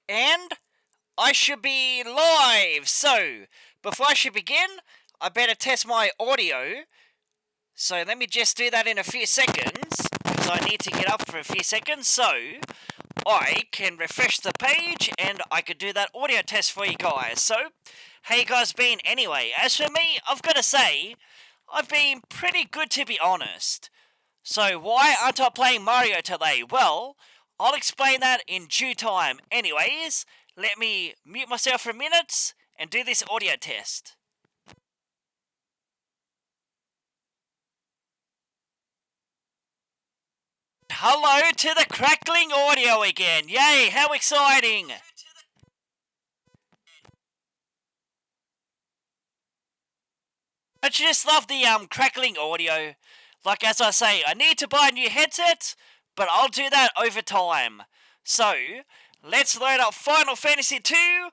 And I should be live. So, before I should begin, I better test my audio. So let me just do that in a few seconds, because I need to get up for a few seconds, so I can refresh the page and I could do that audio test for you guys. So, how you guys been anyway? As for me, I've got to say, I've been pretty good to be honest. So why aren't I playing Mario today? Well, I'll explain that in due time. Anyways, let me mute myself for a minute and do this audio test. Hello to the crackling audio again. Yay, how exciting! Don't you just love the crackling audio? Like as I say, I need to buy a new headset, but I'll do that over time. So, let's load up Final Fantasy II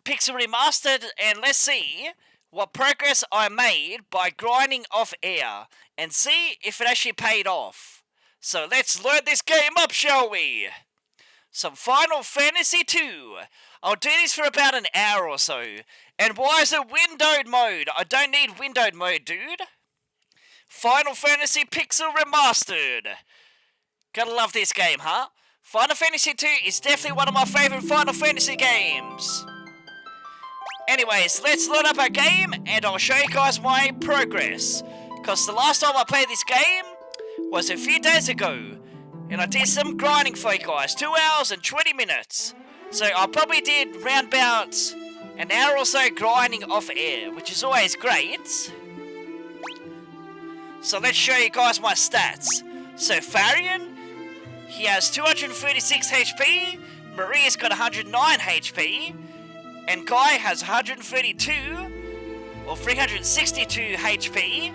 Pixel Remastered and let's see what progress I made by grinding off air and see if it actually paid off. So let's load this game up, shall we? Some Final Fantasy II. I'll do this for about an hour or so. And why is it windowed mode? I don't need windowed mode, dude. Final Fantasy Pixel Remastered. Gotta love this game, huh? Final Fantasy II is definitely one of my favourite Final Fantasy games. Anyways, let's load up our game and I'll show you guys my progress. Because the last time I played this game was a few days ago. And I did some grinding for you guys. 2 hours and 20 minutes. So I probably did round about an hour or so grinding off air, which is always great. So let's show you guys my stats. So Farian, he has 236 HP, Maria's got 109 HP, and Guy has 132, or 362 HP.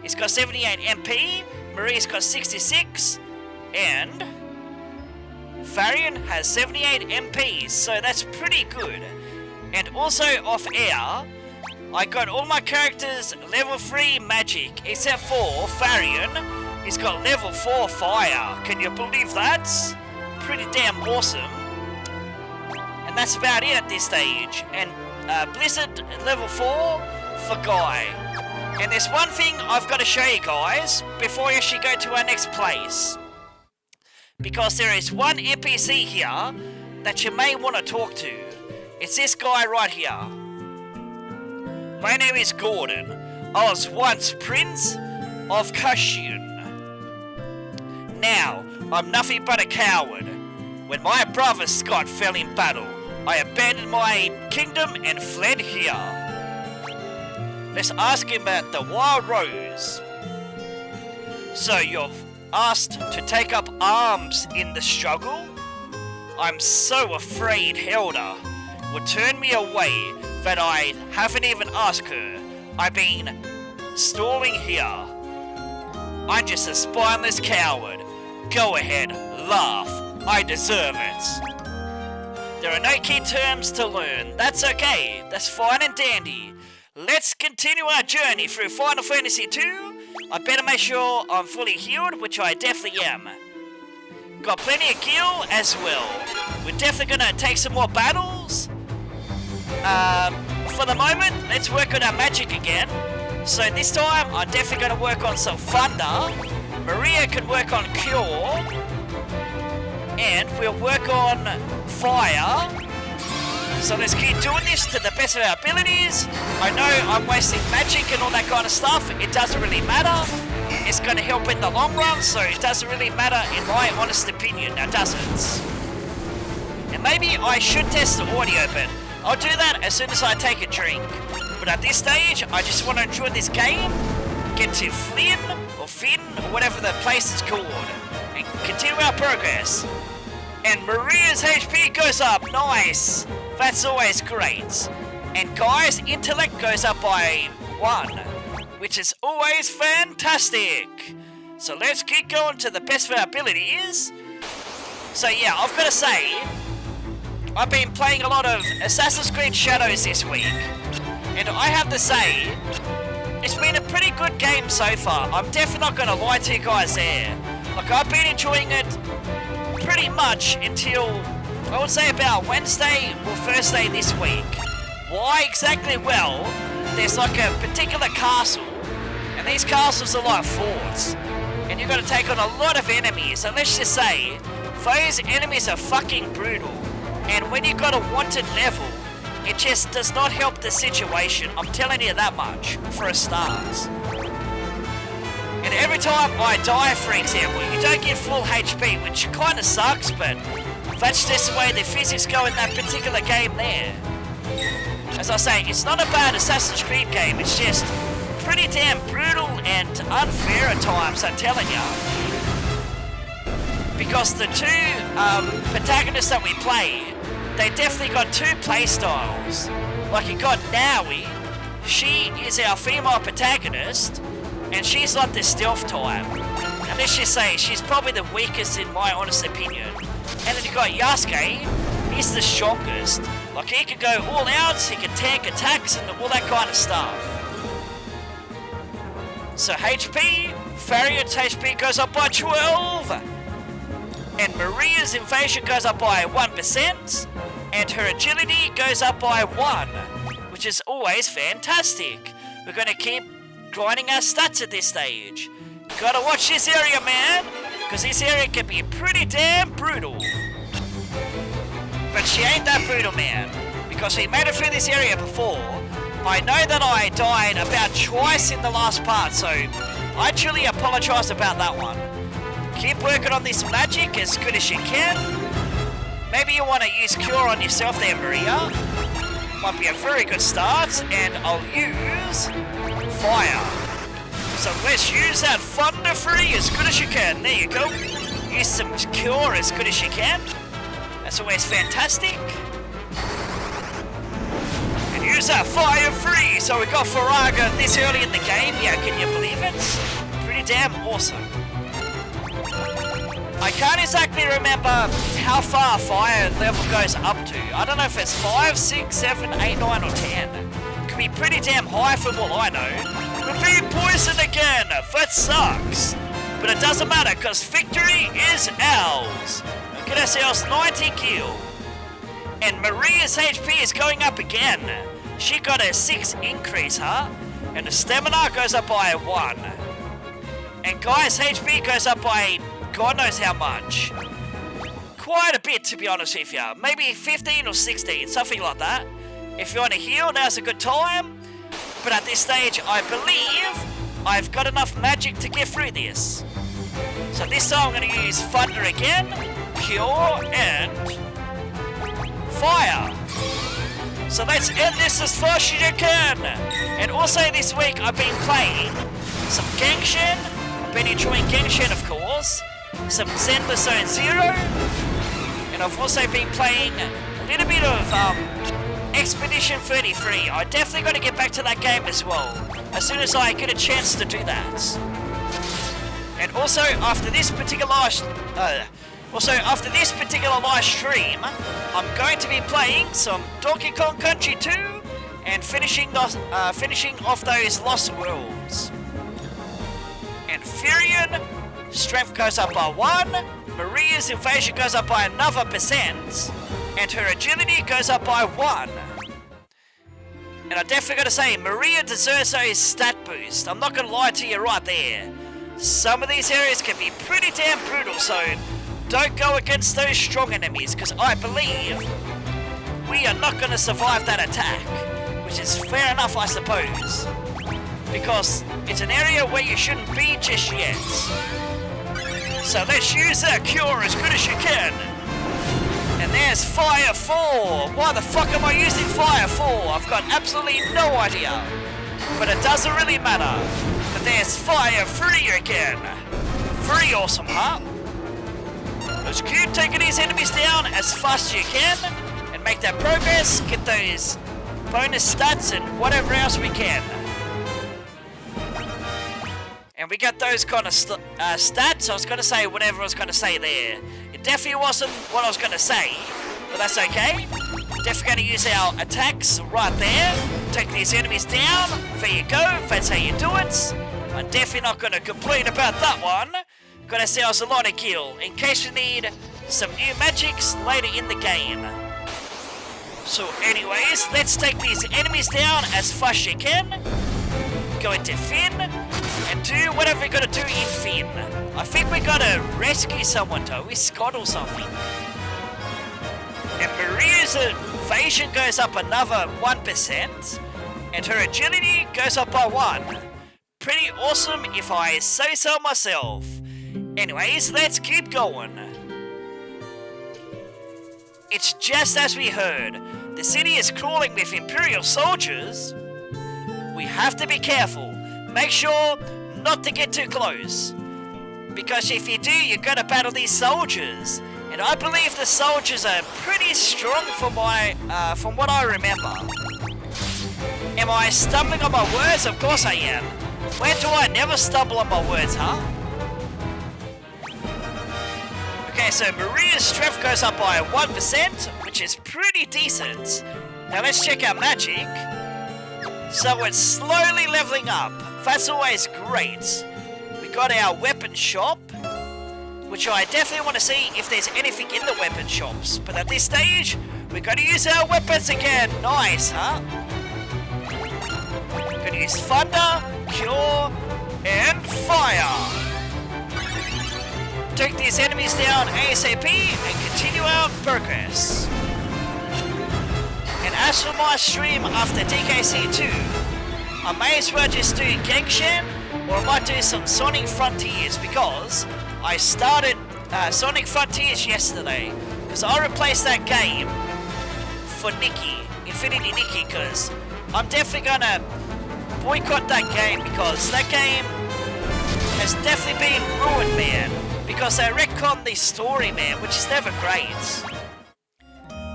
He's got 78 MP, Maria's got 66, and Farian has 78 MP, so that's pretty good. And also off air, I got all my characters level 3 magic, except for Farian. He's got level 4 fire. Can you believe that? Pretty damn awesome. And that's about it at this stage. And Blizzard level 4 for Guy. And there's one thing I've got to show you guys before we actually go to our next place. Because there is one NPC here that you may want to talk to. It's this guy right here. My name is Gordon. I was once Prince of Kashyyyk. Now, I'm nothing but a coward. When my brother Scott fell in battle, I abandoned my kingdom and fled here. Let's ask him about the Wild Rose. So you've asked to take up arms in the struggle? I'm so afraid Hilda would turn me away that I haven't even asked her. I've been stalling here. I'm just a spineless coward. Go ahead, laugh. I deserve it. There are no key terms to learn. That's okay. That's fine and dandy. Let's continue our journey through Final Fantasy II. I better make sure I'm fully healed, which I definitely am. Got plenty of gil as well. We're definitely gonna take some more battles. For the moment, let's work on our magic again. So this time, I'm definitely going to work on some Thunder. Maria can work on Cure. And we'll work on Fire. So let's keep doing this to the best of our abilities. I know I'm wasting magic and all that kind of stuff. It doesn't really matter. It's going to help in the long run, so it doesn't really matter in my honest opinion. Now, does it? And maybe I should test the audio, but I'll do that as soon as I take a drink. But at this stage, I just want to enjoy this game, get to Flynn, or Finn, or whatever the place is called, and continue our progress. And Maria's HP goes up, nice! That's always great. And Guy's intellect goes up by 1, which is always fantastic. So let's keep going to the best of our abilities. So yeah, I've got to say, I've been playing a lot of Assassin's Creed Shadows this week, and I have to say, it's been a pretty good game so far. I'm definitely not going to lie to you guys there. Like, I've been enjoying it pretty much until I would say about Wednesday or Thursday this week. Why exactly? Well, there's like a particular castle, and these castles are like forts, and you've got to take on a lot of enemies. And let's just say, those enemies are fucking brutal, and when you've got a wanted level, it just does not help the situation. I'm telling you that much, for a start. And every time I die, for example, you don't get full HP, which kind of sucks, but that's just the way the physics go in that particular game there. As I say, it's not a bad Assassin's Creed game, it's just pretty damn brutal and unfair at times, I'm telling you. Because the two protagonists that we play, they definitely got two play styles. Like you got Naui, she is our female protagonist, and she's like the stealth type. And let's just say, she's probably the weakest in my honest opinion. And then you got Yasuke, he's the strongest. Like he can go all out, he can tank attacks and all that kind of stuff. So HP, Variant's HP goes up by 12. And Maria's invasion goes up by 1%. And her agility goes up by 1. Which is always fantastic. We're going to keep grinding our stats at this stage. Gotta watch this area, man, because this area can be pretty damn brutal. But she ain't that brutal, man, because we made it through this area before. I know that I died about twice in the last part, so I truly apologize about that one. Keep working on this magic as good as you can. Maybe you want to use Cure on yourself there, Maria. Might be a very good start, and I'll use Fire. So let's use that Thunder Free as good as you can. There you go. Use some Cure as good as you can. That's always fantastic. And use that Fire Free. So we got Faraga this early in the game. Yeah, can you believe it? Pretty damn awesome. I can't exactly remember how far fire level goes up to. I don't know if it's 5, 6, 7, 8, 9 or 10. Could be pretty damn high from all I know. We're being poisoned again. That sucks. But it doesn't matter because victory is ours. We'll get ourselves 90 kill. And Maria's HP is going up again. She got a 6 increase, huh? And the stamina goes up by 1. And Guy's HP goes up by God knows how much. Quite a bit, to be honest with you. Maybe 15 or 16, something like that. If you want to heal, now's a good time. But at this stage, I believe I've got enough magic to get through this. So this time I'm going to use Thunder again, Cure, and Fire. So let's end this as fast as you can. And also this week I've been playing some Genshin. I've been enjoying Genshin, of course. Some Zenless Zone Zero. And I've also been playing a little bit of Expedition 33. I definitely got to get back to that game as well, as soon as I get a chance to do that. And also after this particular live stream, I'm going to be playing some Donkey Kong Country 2 and finishing off those Lost Worlds. And Furion, strength goes up by 1. Maria's invasion goes up by another %. And her agility goes up by 1. And I definitely gotta say, Maria deserves those stat boosts. I'm not gonna lie to you right there. Some of these areas can be pretty damn brutal, so don't go against those strong enemies, because I believe we are not gonna survive that attack. Which is fair enough, I suppose. Because it's an area where you shouldn't be just yet. So let's use that Cure as good as you can. And there's Fire 4. Why the fuck am I using Fire 4? I've got absolutely no idea. But it doesn't really matter. But there's Fire 3 again. Pretty awesome, huh? Let's keep taking these enemies down as fast as you can. And make that progress. Get those bonus stats and whatever else we can. And we got those kind of stats. I was going to say whatever I was going to say there. It definitely wasn't what I was going to say, but that's okay. Definitely going to use our attacks right there. Take these enemies down. There you go. That's how you do it. I'm definitely not going to complain about that one. Got ourselves a lot of kill. In case we need some new magics later in the game. So anyways, let's take these enemies down as fast as you can. Go into Finn, and do whatever we gotta do in Finn. I think we gotta rescue someone, don't we? Scott or something. And Maria's evasion goes up another 1%, and her agility goes up by 1. Pretty awesome if I say so myself. Anyways, let's keep going. It's just as we heard. The city is crawling with Imperial soldiers. We have to be careful. Make sure not to get too close. Because if you do, you're gonna battle these soldiers. And I believe the soldiers are pretty strong from what I remember. Am I stumbling on my words? Of course I am. When do I never stumble on my words, huh? Okay, so Maria's strength goes up by 1%, which is pretty decent. Now let's check our magic. So it's slowly leveling up. That's always great. We got our weapon shop, which I definitely want to see if there's anything in the weapon shops. But at this stage, we gotta use our weapons again. Nice, huh? Gonna use Thunder, Cure, and Fire. Take these enemies down ASAP and continue our progress. And as for my stream after DKC2, I may as well just do Gengshan, or I might do some Sonic Frontiers, because I started Sonic Frontiers yesterday, because I replaced that game for Nikki, Infinity Nikki, because I'm definitely gonna boycott that game, because that game has definitely been ruined, man, because they retcon the story, man, which is never great.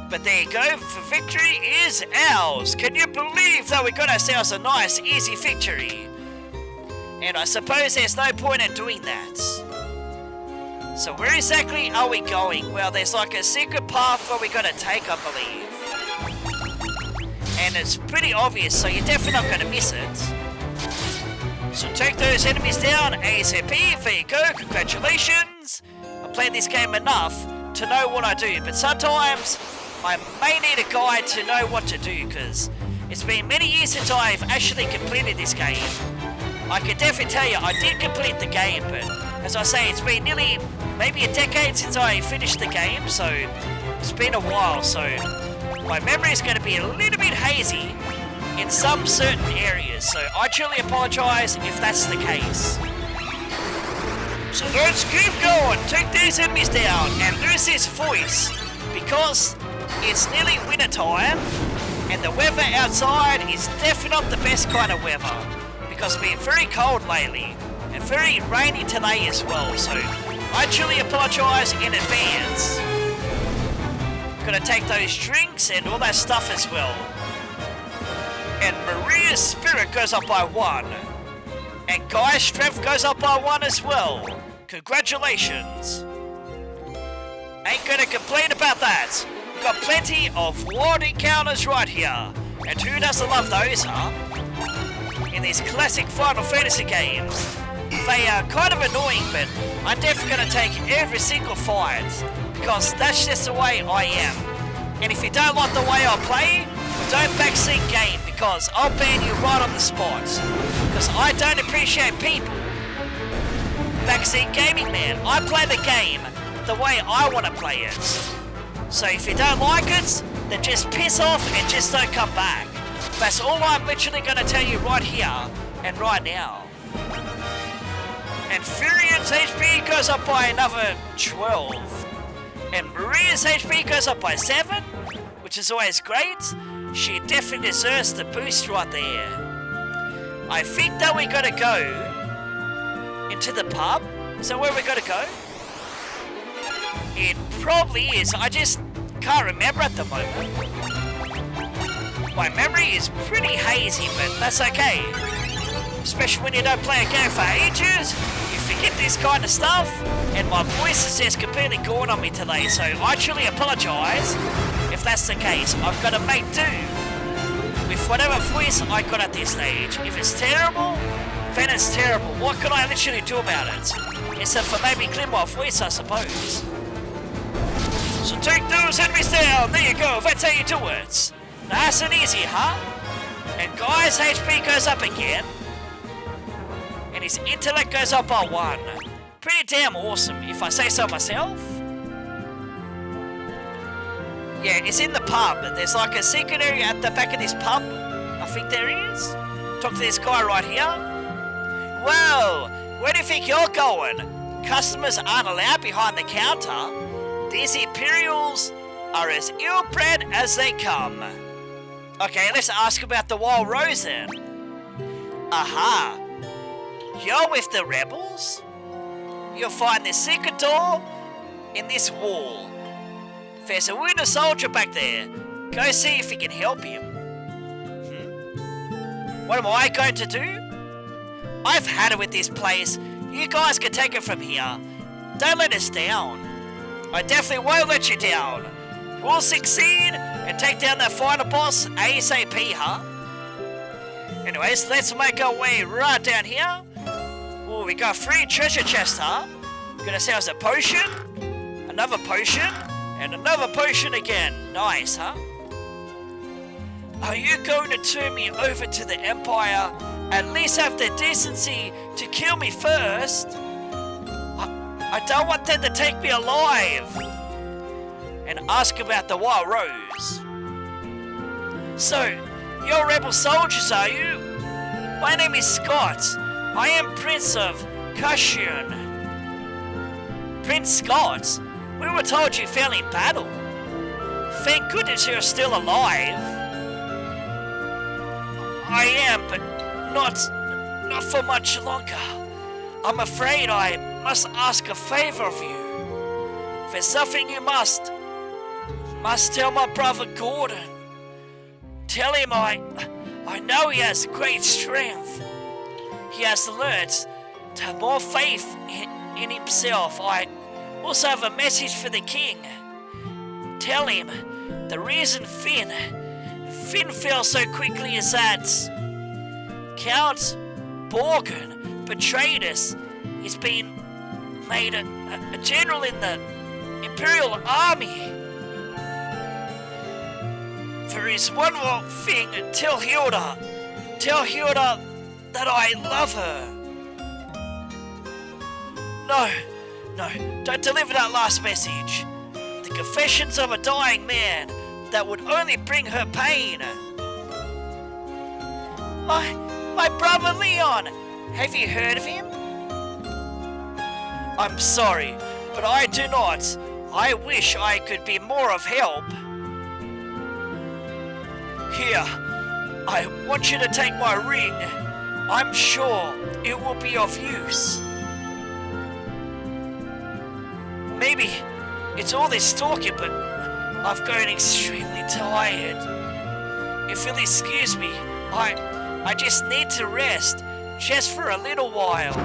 But there you go, for victory is ours. Can you believe that we got ourselves a nice, easy victory? And I suppose there's no point in doing that. So where exactly are we going? Well, there's like a secret path where we gotta take, I believe. And it's pretty obvious, so you're definitely not gonna miss it. So take those enemies down ASAP. There you go, congratulations. I played this game enough to know what I do, but sometimes I may need a guide to know what to do, because it's been many years since I've actually completed this game. I can definitely tell you I did complete the game, but as I say, it's been nearly maybe a decade since I finished the game, so it's been a while, so my memory is going to be a little bit hazy in some certain areas, so I truly apologise if that's the case. So let's keep going, take these enemies down, and lose this voice, because it's nearly winter time, and the weather outside is definitely not the best kind of weather, because it's been very cold lately, and very rainy today as well, so I truly apologise in advance. Gotta take those drinks and all that stuff as well. And Maria's spirit goes up by 1, and Guy's strength goes up by 1 as well. Congratulations. Ain't gonna complain about that. Got plenty of wild encounters right here, and who doesn't love those, huh? In these classic Final Fantasy games, they are kind of annoying, but I'm definitely going to take every single fight, because that's just the way I am. And if you don't like the way I play, don't backseat game, because I'll ban you right on the spot, because I don't appreciate people. Backseat gaming, man. I play the game the way I want to play it. So if you don't like it, then just piss off and just don't come back. That's all I'm literally going to tell you right here and right now. And Furion's HP goes up by another 12. And Maria's HP goes up by 7, which is always great. She definitely deserves the boost right there. I think that we got to go into the pub. Is that where we got to go? It probably is. I just can't remember at the moment. My memory is pretty hazy, but that's okay. Especially when you don't play a game for ages, you forget this kind of stuff, and my voice is just completely gone on me today, so I truly apologise if that's the case. I've got to make do with whatever voice I got at this stage. If it's terrible, then it's terrible. What can I literally do about it? Except for maybe clear my voice, I suppose. So take those enemies down. There you go. That's how you do it. Nice and easy, huh? And guy's HP goes up again. And his intellect goes up by 1. Pretty damn awesome, if I say so myself. Yeah, it's in the pub. There's like a secret area at the back of this pub. I think there is. Talk to this guy right here. Whoa, where do you think you're going? Customers aren't allowed behind the counter. These Imperials are as ill-bred as they come. Okay, let's ask about the Wild Rose then. Aha. You're with the rebels? You'll find this secret door in this wall. There's a wounded soldier back there. Go see if you can help him. What am I going to do? I've had it with this place. You guys can take it from here. Don't let us down. I definitely won't let you down. We'll succeed and take down that final boss ASAP, huh? Anyways, let's make our way right down here. Oh, we got 3 treasure chests, huh? Gonna sell us a potion, another potion, and another potion again. Nice, huh? Are you going to turn me over to the Empire? At least have the decency to kill me first. I don't want them to take me alive. And ask about the Wild Rose. So, you're rebel soldiers, are you? My name is Scott. I am Prince of Kashyyyk. Prince Scott? We were told you fell in battle. Thank goodness you're still alive. I am, but not for much longer. I'm afraid I must ask a favor of you. There's something you must tell my brother Gordon. Tell him I know he has great strength. He has learnt to have more faith in himself. I also have a message for the king. Tell him the reason Finn fell so quickly is that Count Borgen betrayed us. He's been made a general in the Imperial Army. There is one more thing. Tell Hilda that I love her. No, don't deliver that last message. The confessions of a dying man, that would only bring her pain. My brother Leon, have you heard of him? I'm sorry, but I do not. I wish I could be more of help. Here, I want you to take my ring. I'm sure it will be of use. Maybe it's all this talking, but I've grown extremely tired. If you'll excuse me, I just need to rest, just for a little while.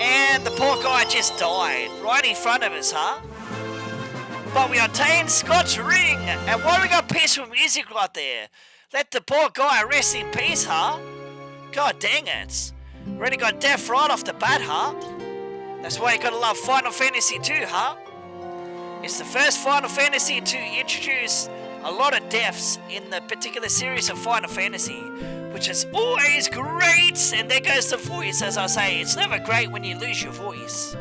And the poor guy just died, right in front of us, huh? But we obtained Scott's ring, and why we got peaceful music right there? Let the poor guy rest in peace, huh? God dang it. Already got death right off the bat, huh? That's why you gotta love Final Fantasy 2, huh? It's the first Final Fantasy to introduce a lot of deaths in the particular series of Final Fantasy, which is always great. And there goes the voice, as I say. It's never great when you lose your voice.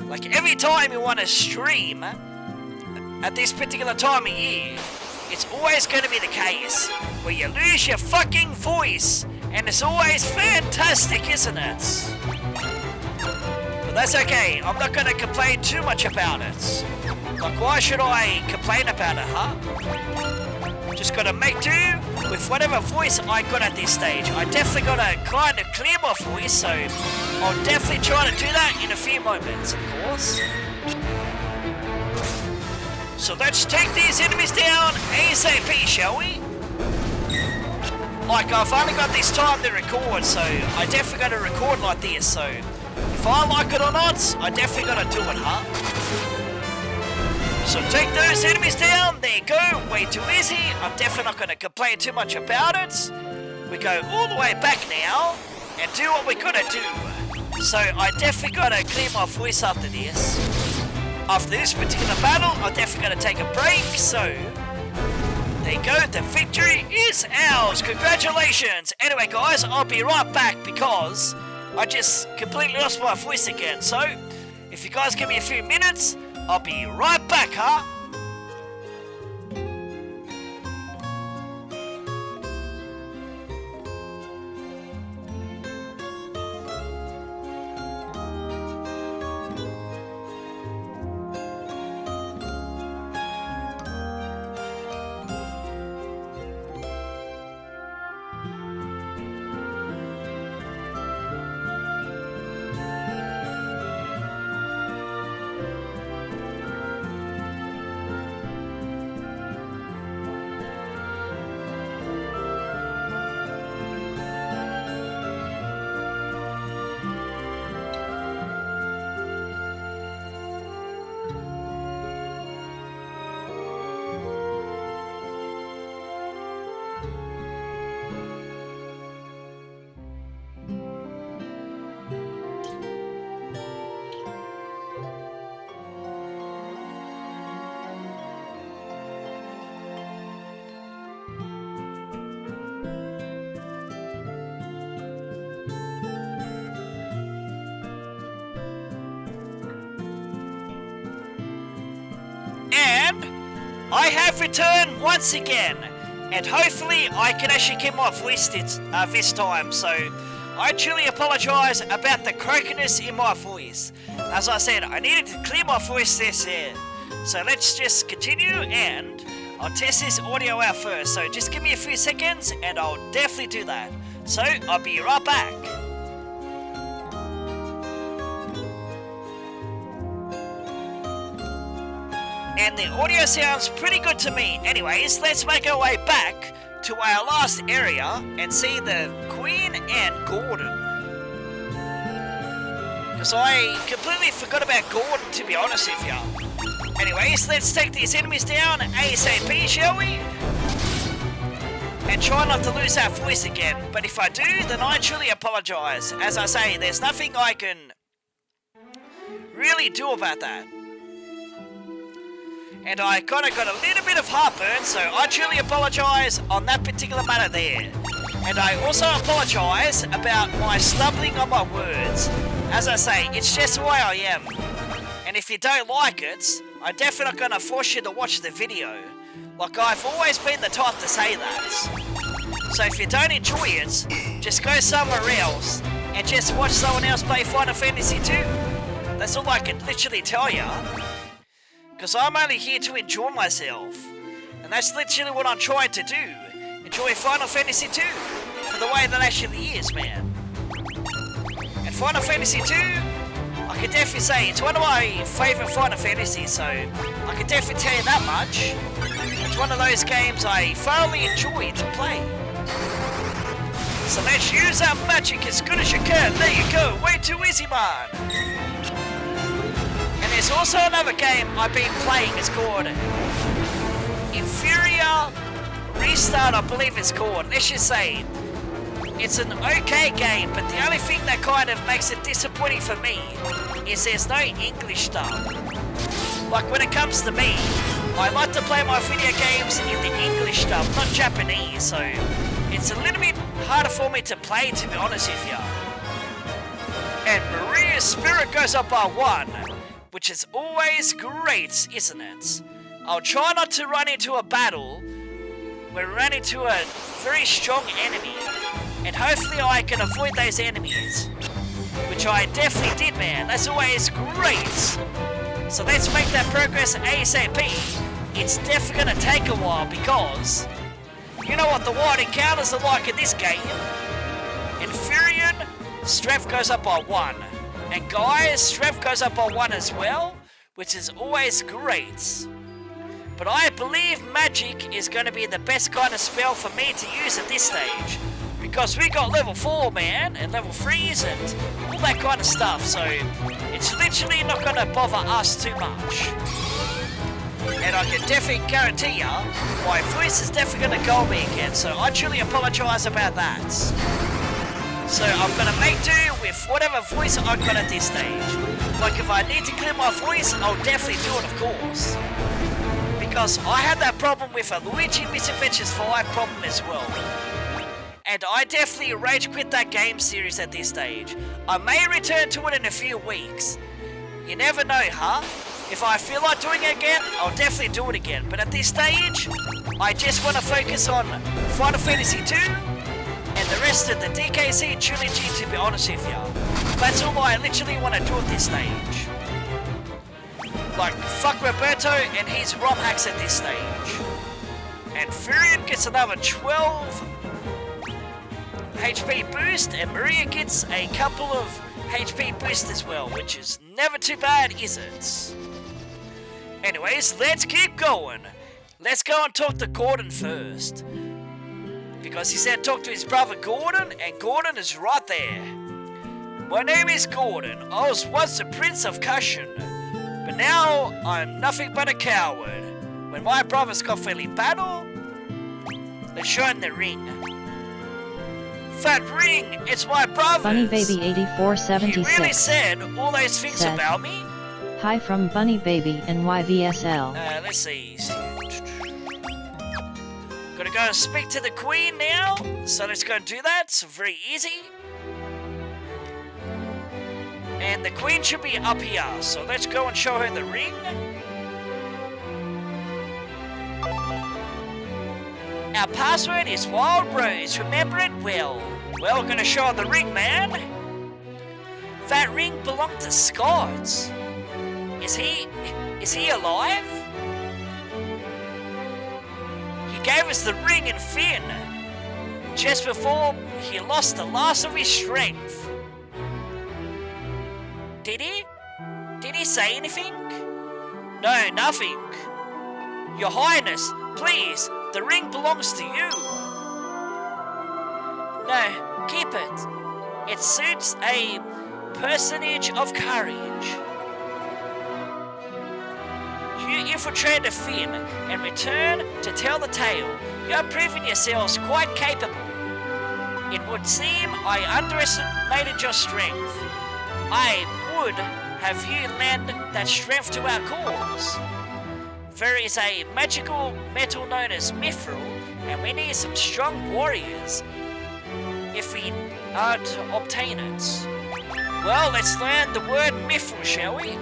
Like every time you want to stream at this particular time of year, it's always going to be the case where you lose your fucking voice, and it's always fantastic, isn't it? But that's okay. I'm not going to complain too much about it. Like, why should I complain about it, huh? Just gotta make do with whatever voice I got at this stage. I definitely gotta kind of clear my voice, so I'll definitely try to do that in a few moments, of course. So let's take these enemies down ASAP, shall we? Like, I've only got this time to record, so I definitely gotta record like this, so if I like it or not, I definitely gotta do it, huh? So take those enemies down, there you go, way too easy. I'm definitely not going to complain too much about it. We go all the way back now and do what we got to do. So I definitely got to clear my voice after this. after this particular battle, I'm definitely going to take a break, so there you go, the victory is ours, congratulations! Anyway guys, I'll be right back because I just completely lost my voice again, so if you guys give me a few minutes, I'll be right back, huh? And I have returned once again, and hopefully I can actually get my voice this time, so I truly apologise about the croakiness in my voice. As I said, I needed to clear my voice this year. So let's just continue, and I'll test this audio out first, so just give me a few seconds and I'll definitely do that. So I'll be right back. And the audio sounds pretty good to me. Anyways, let's make our way back to our last area and see the Queen and Gordon. Because I completely forgot about Gordon, to be honest with you. Anyways, let's take these enemies down ASAP, shall we? And try not to lose our voice again. But if I do, then I truly apologise. As I say, there's nothing I can really do about that. And I kind of got a little bit of heartburn, so I truly apologise on that particular matter there. And I also apologise about my stumbling on my words. As I say, it's just the way I am. And if you don't like it, I'm definitely not going to force you to watch the video. Like, I've always been the type to say that. So if you don't enjoy it, just go somewhere else and just watch someone else play Final Fantasy 2. That's all I can literally tell you. Because I'm only here to enjoy myself. And that's literally what I'm trying to do. Enjoy Final Fantasy 2 for the way that actually is, man. And Final Fantasy 2, I can definitely say it's one of my favourite Final Fantasies, so I can definitely tell you that much. It's one of those games I thoroughly enjoy to play. So let's use our magic as good as you can. There you go, way too easy, man. And there's also another game I've been playing. It's called Inferior Restart, I believe it's called. Let's just say it's an okay game, but the only thing that kind of makes it disappointing for me is there's no English dub. Like, when it comes to me, I like to play my video games in the English dub, not Japanese, so it's a little bit harder for me to play, to be honest with you. And Maria's spirit goes up by 1, which is always great, isn't it? I'll try not to run into a battle where we run into a very strong enemy, and hopefully I can avoid those enemies, which I definitely did, man. That's always great. So let's make that progress ASAP. It's definitely going to take a while because you know what the wild encounters are like in this game. Infurion, strength goes up by 1. And guys, strength goes up by 1 as well, which is always great. But I believe magic is going to be the best kind of spell for me to use at this stage. Because we got level 4, man, and level 3s and all that kind of stuff. So it's literally not going to bother us too much. And I can definitely guarantee you, my voice is definitely going to go me again. So I truly apologise about that. So I'm going to make do with whatever voice I've got at this stage. Like if I need to clear my voice, I'll definitely do it, of course. Because I had that problem with a Luigi Misadventures 5 problem as well. And I definitely rage quit that game series at this stage. I may return to it in a few weeks. You never know, huh? If I feel like doing it again, I'll definitely do it again. But at this stage, I just want to focus on Final Fantasy 2 and the rest of the DKC trilogy, to be honest with you. That's all I literally want to do at this stage. Like, fuck Roberto and his ROM hacks at this stage. And Furion gets another 12 HP boost, and Maria gets a couple of HP boost as well, which is never too bad, is it? Anyways, let's keep going. Let's go and talk to Gordon first. Because he said talk to his brother Gordon, and Gordon is right there. My name is Gordon. I was once the Prince of Cushion, but now I'm nothing but a coward. When my brothers constantly battle, let's show him the ring. That ring, it's my brother's. Bunny Baby 8476. He really said all those things about me. Hi from Bunny Baby NYVSL. Let's see. Gotta go and speak to the Queen now. So let's go and do that. It's very easy. And the Queen should be up here. So let's go and show her the ring. Our password is Wild Rose. Remember it well. Well, we're gonna show her the ring, man. That ring belonged to Scott. Is he alive? He gave us the ring in Finn, just before he lost the last of his strength. Did he? Did he say anything? No, nothing. Your Highness, please, the ring belongs to you. No, keep it. It suits a personage of courage. You infiltrated Finn and return to tell the tale. You are proving yourselves quite capable. It would seem I underestimated your strength. I would have you lend that strength to our cause. There is a magical metal known as mithril, and we need some strong warriors if we are to obtain it. Well, let's learn the word mithril, shall we?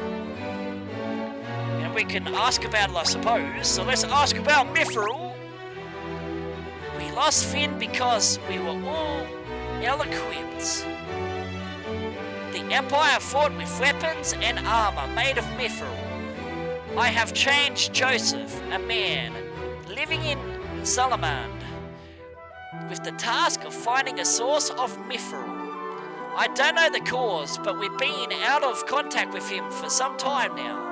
And we can ask about it, I suppose. So let's ask about mithril. We lost Finn because we were all ill-equipped. The Empire fought with weapons and armor made of mithril. I have changed Joseph, a man living in Salamand, with the task of finding a source of mithril. I don't know the cause, but we've been out of contact with him for some time now.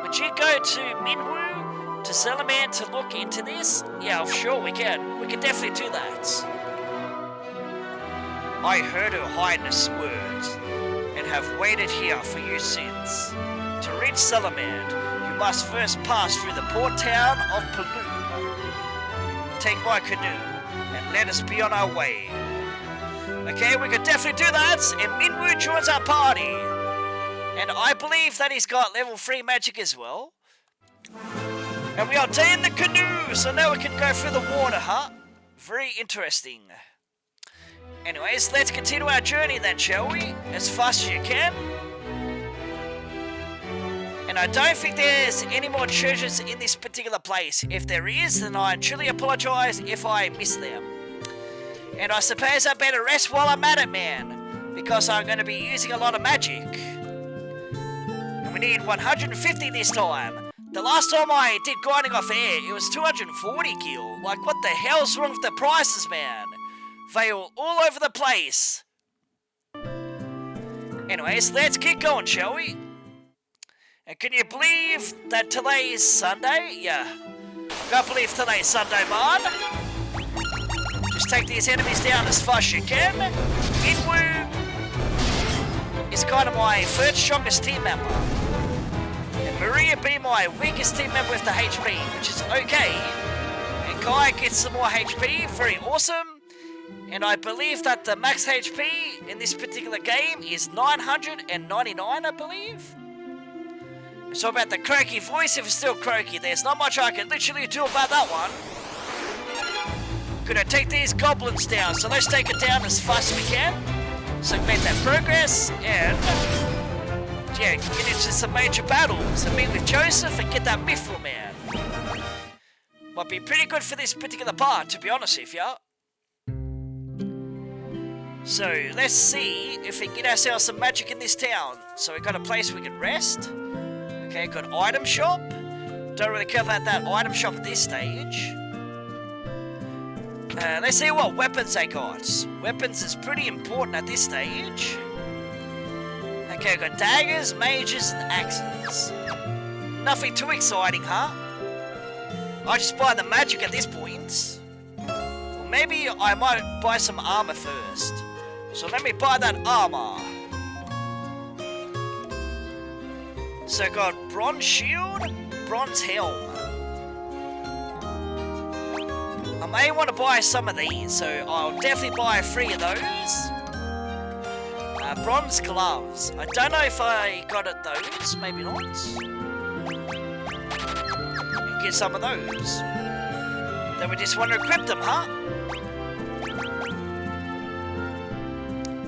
Would you go to Minwu, to Salamand, to look into this? Yeah, sure we can. We can definitely do that. I heard Her Highness' words, and have waited here for you since. To reach Salamand, you must first pass through the port town of Palu. Take my canoe, and let us be on our way. Okay, we can definitely do that, and Minwu joins our party. And I believe that he's got level 3 magic as well. And we obtain the canoe, so now we can go through the water, huh? Very interesting. Anyways, let's continue our journey then, shall we? As fast as you can. And I don't think there's any more treasures in this particular place. If there is, then I truly apologise if I miss them. And I suppose I better rest while I'm at it, man. Because I'm going to be using a lot of magic. And we need 150 this time. The last time I did grinding off air, it was 240 gil. Like, what the hell's wrong with the prices, man? They are all over the place. Anyways, let's keep going, shall we? And can you believe that today's Sunday? Yeah. I can't believe today's Sunday, man. Just take these enemies down as fast as you can. Minwu is kind of my third strongest team member. And Maria be my weakest team member with the HP, which is okay. And Kai gets some more HP, very awesome. And I believe that the max HP in this particular game is 999, I believe. It's all about the croaky voice. If it's still croaky, there's not much I can literally do about that one. Gonna take these goblins down, so let's take it down as fast as we can. So we made that progress, and yeah, get into some major battles and meet with Joseph and get that Mithril Man. Might be pretty good for this particular part, to be honest with ya. So let's see if we can get ourselves some magic in this town. So we got a place we can rest. Okay, got item shop. Don't really care about that item shop at this stage. Let's see what weapons they got. Weapons is pretty important at this stage. Okay, got daggers, mages, and axes. Nothing too exciting, huh? I just buy the magic at this point. Or maybe I might buy some armor first. So let me buy that armor. So I got bronze shield, bronze helm. I may want to buy some of these, so I'll definitely buy 3 of those. Bronze gloves. I don't know if I got it those, maybe not. Get some of those. Then we just want to equip them, huh?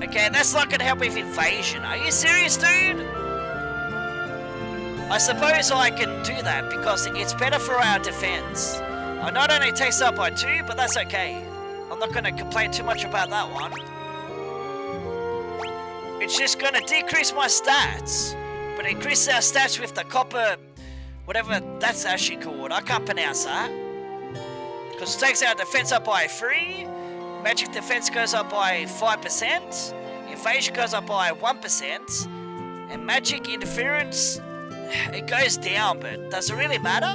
Okay, that's not gonna help with invasion. Are you serious, dude? I suppose I can do that because it's better for our defense. I not only takes up by 2, but that's okay. I'm not gonna complain too much about that one. It's just gonna decrease my stats, but increase our stats with the copper, whatever that's actually called. I can't pronounce that. Because it takes our defense up by 3, magic defense goes up by 5%, invasion goes up by 1%, and magic interference, it goes down, but does it really matter?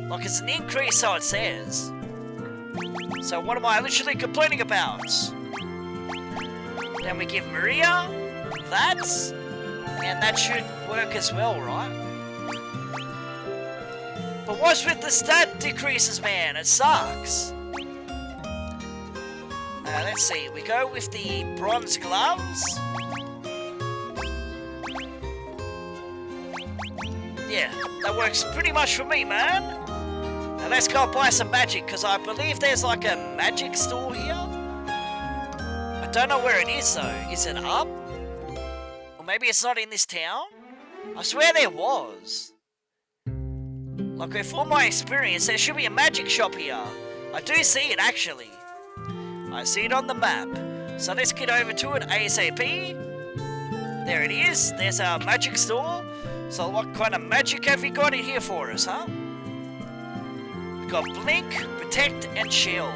Like, it's an increase, so it says. So what am I literally complaining about? Then we give Maria that, and that should work as well, right? But what's with the stat decreases, man? It sucks. Let's see, we go with the bronze gloves. Yeah, that works pretty much for me, man. Now let's go buy some magic, because I believe there's like a magic store here. I don't know where it is though. Is it up? Or maybe it's not in this town? I swear there was. Like, with all my experience, there should be a magic shop here. I do see it actually. I see it on the map. So let's get over to it ASAP. There it is. There's our magic store. So what kind of magic have you got in here for us, huh? We got Blink, Protect, and Chill.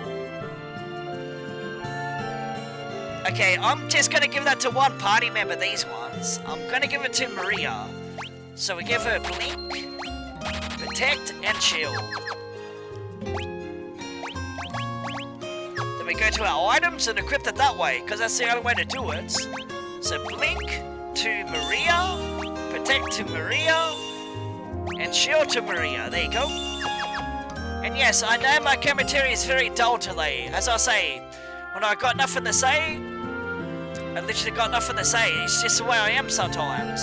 Okay, I'm just going to give that to one party member, these ones. I'm going to give it to Maria. So we give her Blink, Protect, and Chill. Then we go to our items and equip it that way, because that's the only way to do it. So Blink to Maria, Protect to Maria, and Shield to Maria. There you go. And yes, I know my commentary is very dull today. As I say, when I got nothing to say, I literally got nothing to say. It's just the way I am sometimes.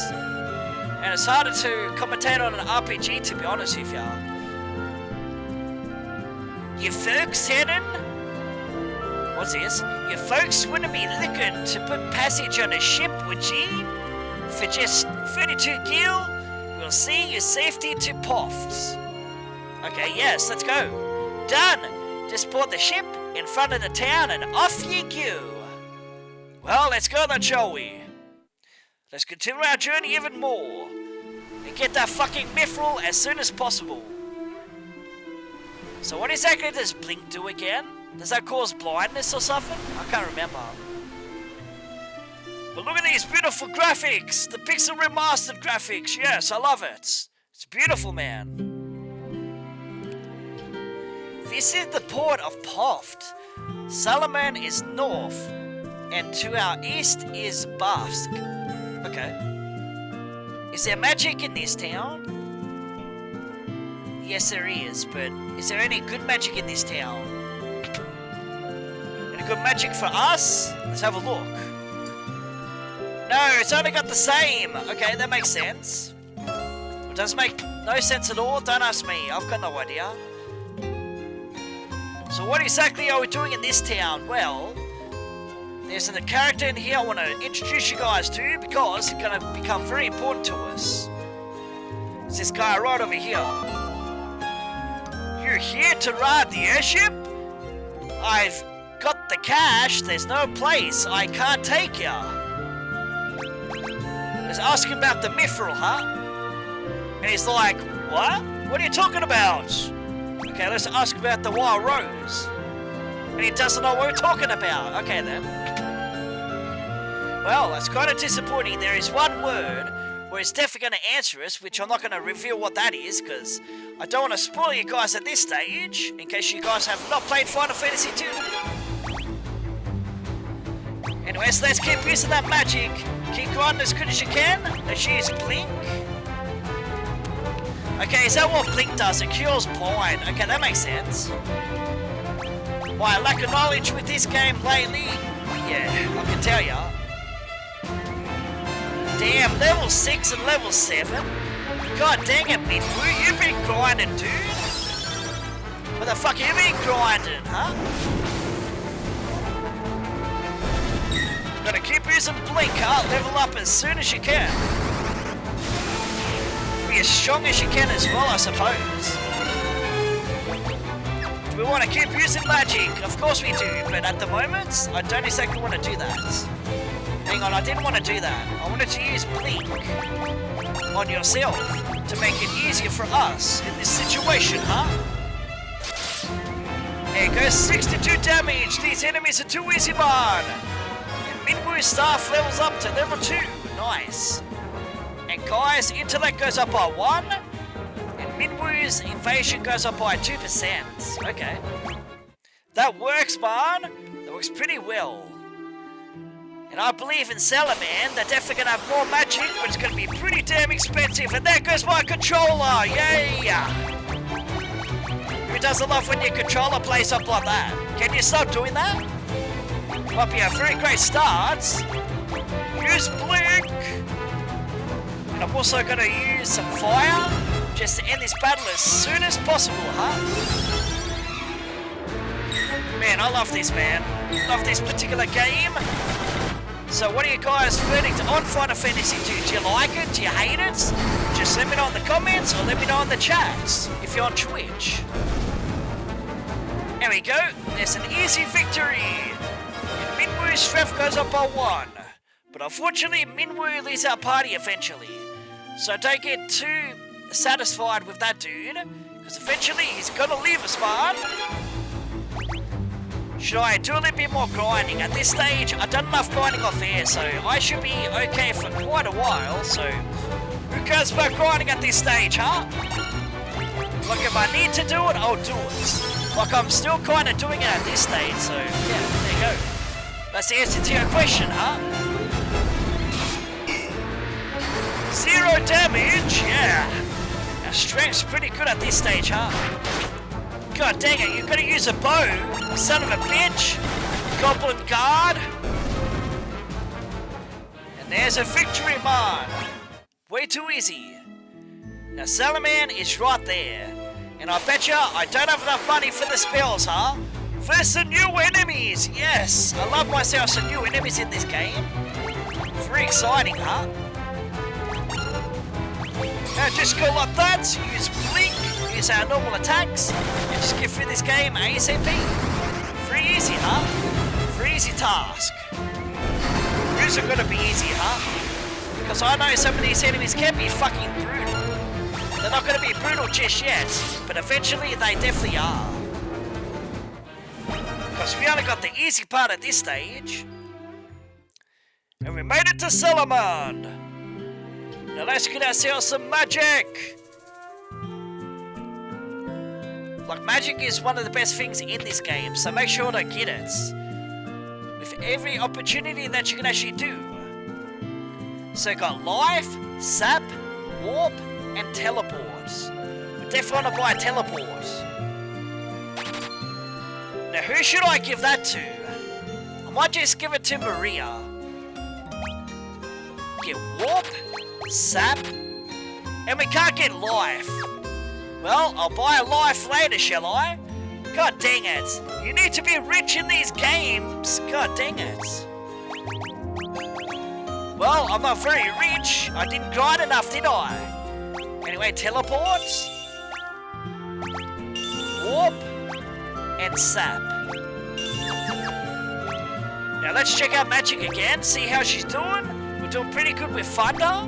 And it's harder to commentate on an RPG, to be honest with ya. You folks heading? What's this? You folks wouldn't be looking to put passage on a ship, would ye? For just 32 gil, we'll see your safety to Pofts. Okay, yes, let's go. Done! Just board the ship in front of the town and off ye go. Well, let's go then, shall we? Let's continue our journey even more. And get that fucking mithril as soon as possible. So what exactly does Blink do again? Does that cause blindness or something? I can't remember. But look at these beautiful graphics! The Pixel Remastered graphics! Yes, I love it! It's beautiful, man. This is the port of Poft. Salaman is north, and to our east is Bask. Okay. Is there magic in this town? Yes, there is, but is there any good magic in this town? I'm gonna good magic for us? Let's have a look. No, it's only got the same. Okay, that makes sense. It does make no sense at all. Don't ask me. I've got no idea. So what exactly are we doing in this town? Well, there's a character in here I want to introduce you guys to because it's going to become very important to us. It's this guy right over here. You're here to ride the airship? I've got the cash. There's no place. I can't take ya. He's asking about the mithril, huh? And he's like, what? What are you talking about? Okay, let's ask about the wild rose. And he doesn't know what we're talking about. Okay then. Well, that's kind of disappointing. There is one word where he's definitely going to answer us, which I'm not going to reveal what that is, because I don't want to spoil you guys at this stage, in case you guys have not played Final Fantasy 2. Anyways, let's keep using that magic. Keep grinding as good as you can. Let's use Blink. Okay, is that what Blink does? It cures blind. Okay, that makes sense. My lack of knowledge with this game lately, yeah, I can tell ya. Damn, level 6 and level 7. God dang it, Minwu, you've been grinding, dude. What the fuck have you been grinding, huh? Gotta keep using Blink, huh? Level up as soon as you can. Be as strong as you can as well, I suppose. Do we want to keep using magic? Of course we do, but at the moment, I don't exactly want to do that. Hang on, I didn't want to do that. I wanted to use Blink on yourself to make it easier for us in this situation, huh? There you go, 62 damage. These enemies are too easy, man. Minwu's staff levels up to level 2. Nice. And guys, intellect goes up by 1. And Minwu's invasion goes up by 2%. Okay. That works, man. That works pretty well. And I believe in Salaman, they're definitely going to have more magic, but it's going to be pretty damn expensive. And there goes my controller. Yay! Who doesn't love when your controller plays up like that? Can you stop doing that? Might be a very great start. Use Blink. And I'm also going to use some fire just to end this battle as soon as possible, huh? Man, I love this, man. Love this particular game. So what are you guys' verdict on Final Fantasy 2? Do you like it? Do you hate it? Just let me know in the comments or let me know in the chats if you're on Twitch. There we go. There's an easy victory. Minwu's strength goes up by 1. But unfortunately, Minwu leaves our party eventually. So don't get too satisfied with that dude, because eventually he's gonna leave us, man. Should I do a little bit more grinding? At this stage, I've done enough grinding off air, so I should be okay for quite a while, so who cares about grinding at this stage, huh? Like, if I need to do it, I'll do it. Like, I'm still kind of doing it at this stage, so yeah, there you go. That's the answer to your question, huh? 0 damage, yeah. Our strength's pretty good at this stage, huh? God dang it, you're gonna use a bow, son of a bitch! Goblin guard! And there's a victory, man! Way too easy. Now Salaman is right there. And I betcha I don't have enough money for the spells, huh? First some new enemies! Yes! I love myself some new enemies in this game. Very exciting, huh? Now just go like that, use Blink, use our normal attacks, and just get through this game ASAP. Very easy, huh? Very easy task. Who's it gonna be easy, huh? Because I know some of these enemies can be fucking brutal. They're not gonna be brutal just yet, but eventually they definitely are. Because we only got the easy part at this stage. And we made it to Salamand. Now let's get ourselves some magic! Like, magic is one of the best things in this game, so make sure to get it. With every opportunity that you can actually do. So got life, sap, warp, and teleport. We definitely want to buy a teleport. Now who should I give that to? might just give it to Maria. Get warp, sap, and we can't get life. Well, I'll buy a life later, shall I? God dang it. You need to be rich in these games. God dang it. Well, I'm not very rich. I didn't grind enough, did I? Anyway, teleport, warp, and sap. Now let's check out magic again, see how she's doing. We're doing pretty good with thunder.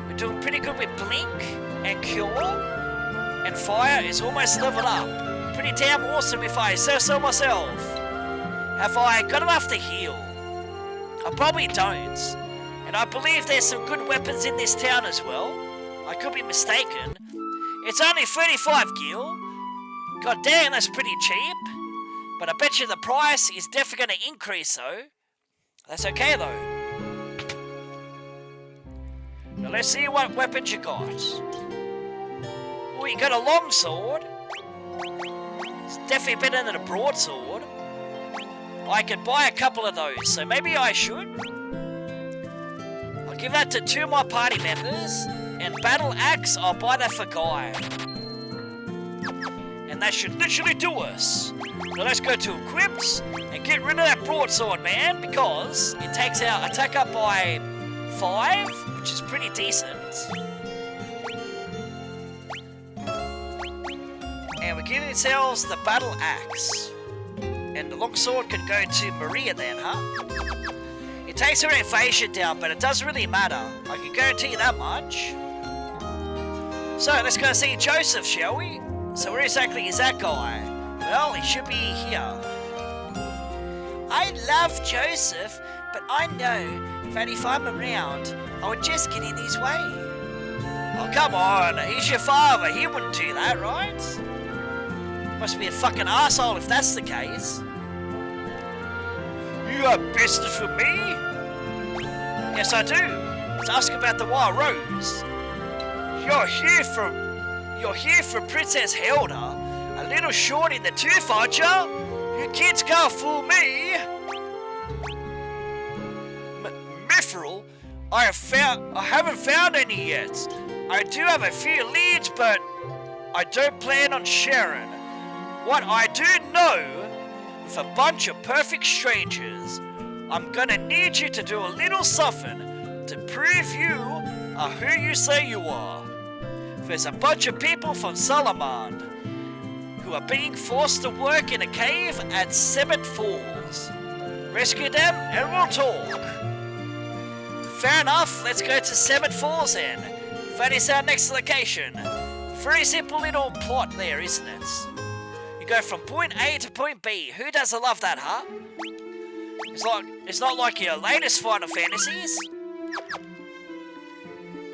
We're doing pretty good with blink and cure. And fire is almost leveled up. Pretty damn awesome if I say so myself. Have I got enough to heal? I probably don't. And I believe there's some good weapons in this town as well. I could be mistaken. It's only 35 gil. God damn, that's pretty cheap. But I bet you the price is definitely going to increase though. That's okay though. Now let's see what weapons you got. Oh, you got a long sword. It's definitely better than a broadsword. I could buy a couple of those, so maybe I should. I'll give that to 2 of my party members. And battle axe, I'll buy that for Guy. And that should literally do us. Now let's go to equips and get rid of that broadsword, man, because it takes our attack up by 5, which is pretty decent. And we're giving ourselves the battle axe. And the longsword can go to Maria then, huh? It takes her evasion down, but it doesn't really matter. I can guarantee you that much. So let's go see Joseph, shall we? So where exactly is that guy? Well, he should be here. I love Joseph, but I know that if I'm around, I would just get in his way. Oh, come on. He's your father. He wouldn't do that, right? Must be a fucking asshole if that's the case. You got business for me? Yes, I do. Let's ask about the Wild Rose. You're here from Princess Hilda. A little short in the tooth, aren't ya? You kids can't fool me. Mithril? I haven't found any yet. I do have a few leads, but I don't plan on sharing. What I do know, with a bunch of perfect strangers, I'm gonna need you to do a little something to prove you are who you say you are. There's a bunch of people from Salamand who are being forced to work in a cave at 7 Falls. Rescue them and we'll talk. Fair enough, let's go to 7 Falls then. That is our next location. Very simple little plot there, isn't it? You go from point A to point B. Who doesn't love that, huh? It's not like your latest Final Fantasies.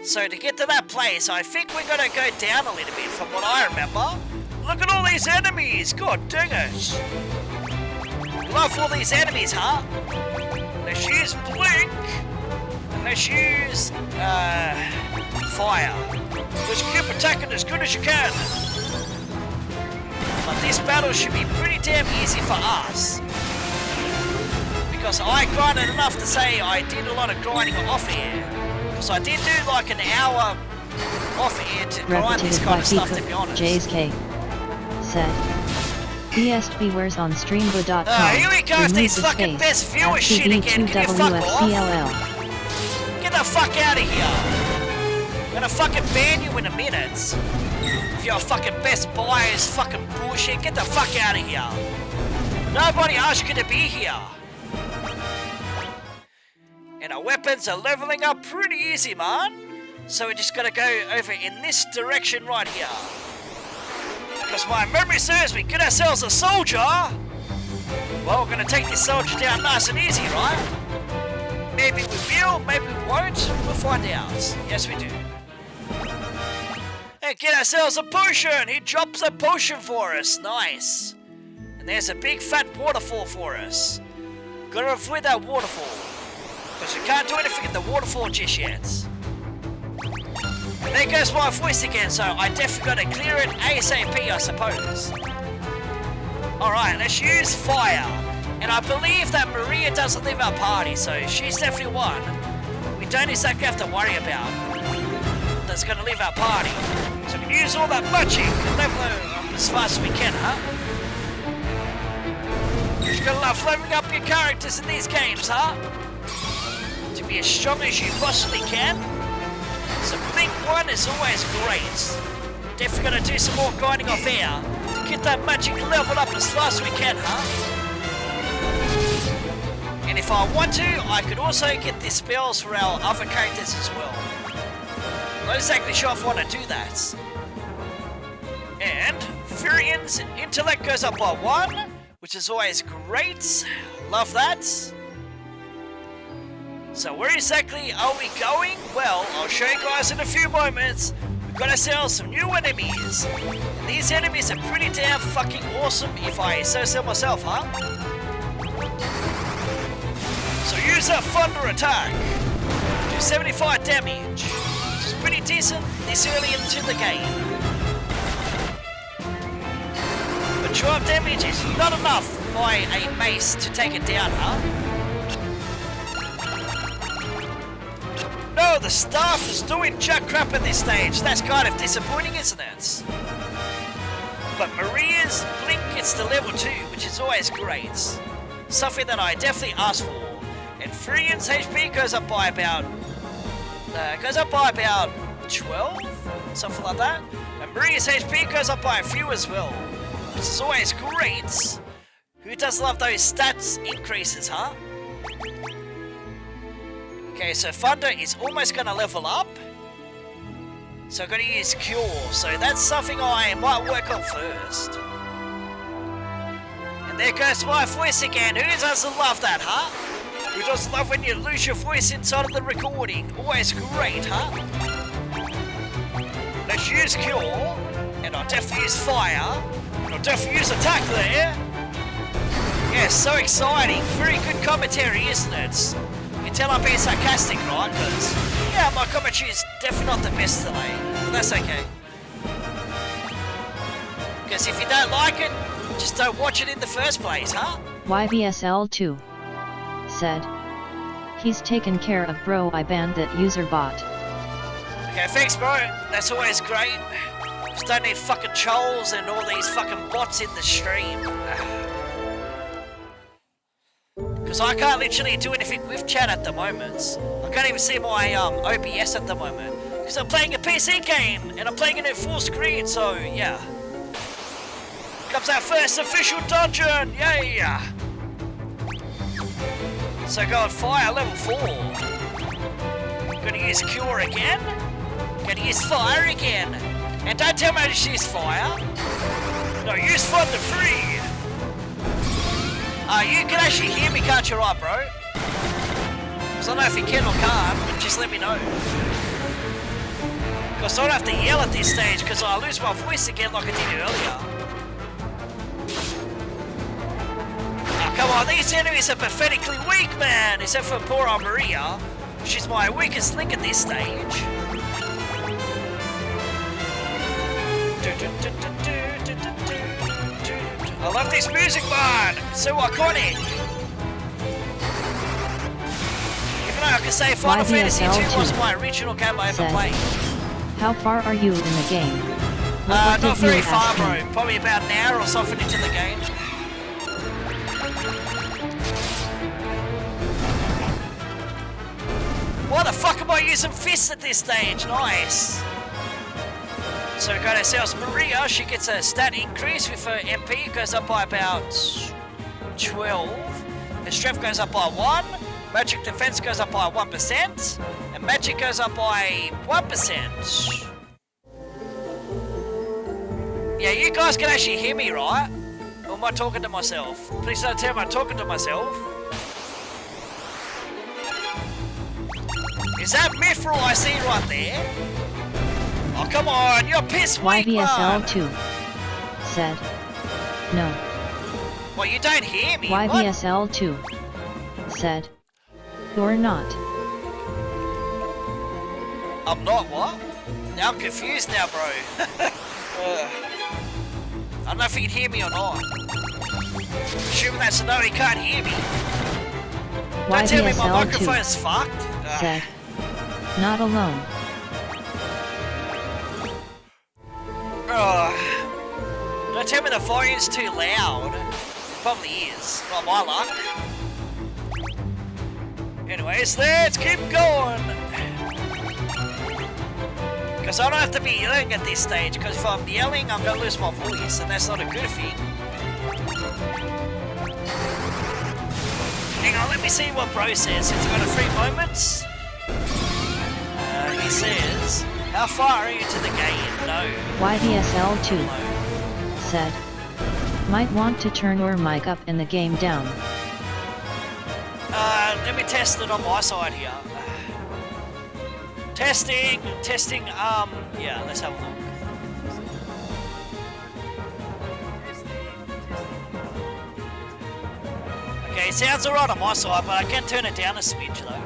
So to get to that place, I think we're gonna go down a little bit from what I remember. Look at all these enemies! God dang it! Love all these enemies, huh? Let's use Blink. And let's use Fire. Let's keep attacking as good as you can. But this battle should be pretty damn easy for us. Because I grinded enough to say I did a lot of grinding off air. So I did do like an hour off air to grind this kind of stuff, to be honest. JSK said. BSBwares on streambo.com. Here we go with these fucking best viewer shit again. Can you fuck off? Get the fuck out of here. I'm gonna fucking ban you in a minute. If your fucking best buy is fucking bullshit, get the fuck out of here. Nobody asked you to be here. And our weapons are leveling up pretty easy, man. So we're just gonna go over in this direction right here. Because my memory serves me, get ourselves a soldier. Well, we're gonna take this soldier down nice and easy, right? Maybe we will, maybe we won't. We'll find out. Yes, we do. And get ourselves a potion. He drops a potion for us. Nice. And there's a big fat waterfall for us. Gotta avoid that waterfall. Because we can't do anything at the waterfall just yet. And there goes my voice again, so I definitely gotta clear it ASAP, I suppose. Alright, let's use fire. And I believe that Maria doesn't leave our party, so she's definitely one we don't exactly have to worry about that's going to leave our party. So we can use all that magic and level up as fast as we can, huh? You're going to love leveling up your characters in these games, huh? To be as strong as you possibly can. So Blink 1 is always great. Definitely going to do some more grinding off air to get that magic leveled up as fast as we can, huh? And if I want to, I could also get the spells for our other characters as well. I'm not exactly sure if I want to do that. And Furian's intellect goes up by 1, which is always great. Love that. So where exactly are we going? Well, I'll show you guys in a few moments. We've got ourselves some new enemies. And these enemies are pretty damn fucking awesome if I so say myself, huh? So use that thunder attack. Do 75 damage, which is pretty decent this early into the game. But 12 damage is not enough by a mace to take it down, huh? No, the staff is doing jack crap at this stage. That's kind of disappointing, isn't it? But Maria's blink gets to level 2, which is always great. Something that I definitely asked for. And Furian's HP goes up by about 12, something like that. And Maria's HP goes up by a few as well, which is always great. Who does love those stats increases, huh? Okay, so Thunder is almost going to level up. So I'm going to use Cure. So that's something I might work on first. And there goes my voice again. Who doesn't love that, huh? Who doesn't love when you lose your voice inside of the recording? Always great, huh? Let's use Cure. And I'll definitely use Fire. And I'll definitely use Attack there. Yeah, so exciting. Very good commentary, isn't it? You can tell I'm being sarcastic, right? Because, yeah, my commentary is definitely not the best today. But that's okay. Because if you don't like it, just don't watch it in the first place, huh? YBSL2 said, he's taken care of, bro. I banned that user bot. Okay, thanks, bro. That's always great. Just don't need fucking trolls and all these fucking bots in the stream. Because I can't literally do anything with chat at the moment. I can't even see my OBS at the moment. Because I'm playing a PC game and I'm playing it at full screen, so yeah. Comes our first official dungeon, yay! So go on Fire, level 4. Gonna use Cure again. Gonna use Fire again. And don't tell me to use Fire. No, use Thunder 3. You can actually hear me, can't you, right, bro? Because I don't know if you can or can't, but just let me know. Because I don't have to yell at this stage, because I lose my voice again like I did earlier. Come on, these enemies are pathetically weak, man! Except for poor old Maria. She's my weakest link at this stage. I love this music, man! It's so iconic! Even though I can say Final Fantasy 2 was my original game I ever played. How far are you in the game? Not very far, bro. Probably about an hour or something into the game. Why the fuck am I using fists at this stage? Nice. So we got ourselves Maria. She gets a stat increase with her MP. It goes up by about 12. Her strength goes up by 1. Magic defense goes up by 1%. And magic goes up by 1%. Yeah, you guys can actually hear me, right? Or am I talking to myself? Please don't tell me I'm talking to myself. Is that Mithril I see right there? Oh, come on, you're piss weak, YBSL2 said, no. Well, you don't hear me. YBSL2 said, you're not. I'm not what? Now I'm confused now, bro. I don't know if you can hear me or not. Assuming that's a no, he can't hear me. Don't tell me my microphone's fucked. Said, not alone. Don't tell me the volume's too loud. It probably is. Not my luck. Anyways, let's keep going. Because I don't have to be yelling at this stage, because if I'm yelling, I'm going to lose my voice, and that's not a good thing. Hang on, let me see what bro says. It's got a 3 moments. He says, how far are you to the game? No. YDSL2 said, might want to turn your mic up and the game down. Let me test it on my side here. Testing, yeah, let's have a look. Okay, it sounds alright on my side, but I can turn it down a smidge though.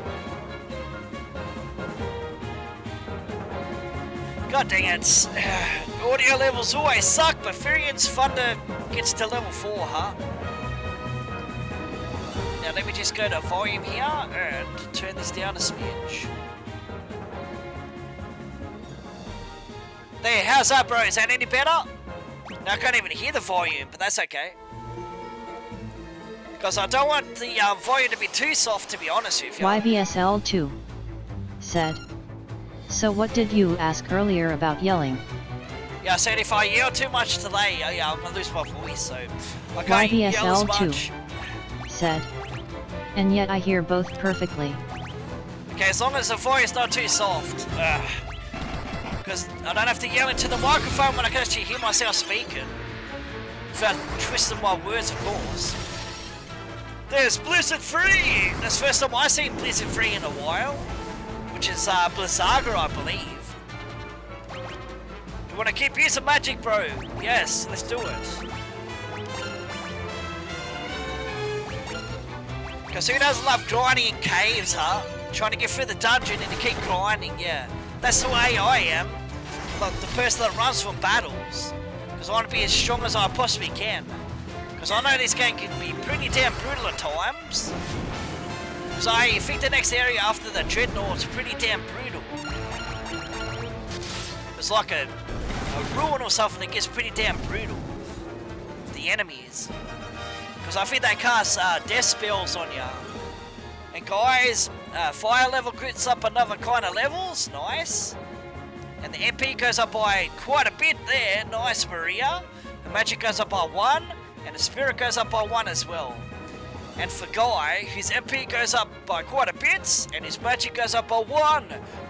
God dang it. Audio levels always suck, but Furian's Thunder gets to level 4, huh? Now let me just go to volume here and turn this down a smidge. There, how's that, bro? Is that any better? Now I can't even hear the volume, but that's okay. Because I don't want the volume to be too soft, to be honest with you. YBSL2 said, so what did you ask earlier about yelling? Yeah, I said if I yell too much today, yeah, I'm gonna lose my voice, so I can't yell as much. Said, and yet I hear both perfectly. Okay, as long as the volume is not too soft. Because I don't have to yell into the microphone when I can actually hear myself speaking. Without twisting my words, of course. There's Blizzard 3! That's the first time I've seen Blizzard 3 in a while. Which is Blizzaga, I believe. You want to keep using magic, bro? Yes, let's do it. Because who doesn't love grinding in caves, huh? Trying to get through the dungeon and to keep grinding, yeah. That's the way I am. Like the person that runs from battles. Because I want to be as strong as I possibly can. Because I know this game can be pretty damn brutal at times. Because I think the next area after the Dreadnought's pretty damn brutal. It's like a ruin or something that gets pretty damn brutal. The enemies. Because I think they cast death spells on you. And guys, fire level grits up another kind of levels. Nice. And the MP goes up by quite a bit there. Nice, Maria. The magic goes up by 1. And the spirit goes up by 1 as well. And for Guy, his MP goes up by quite a bit. And his magic goes up by 1.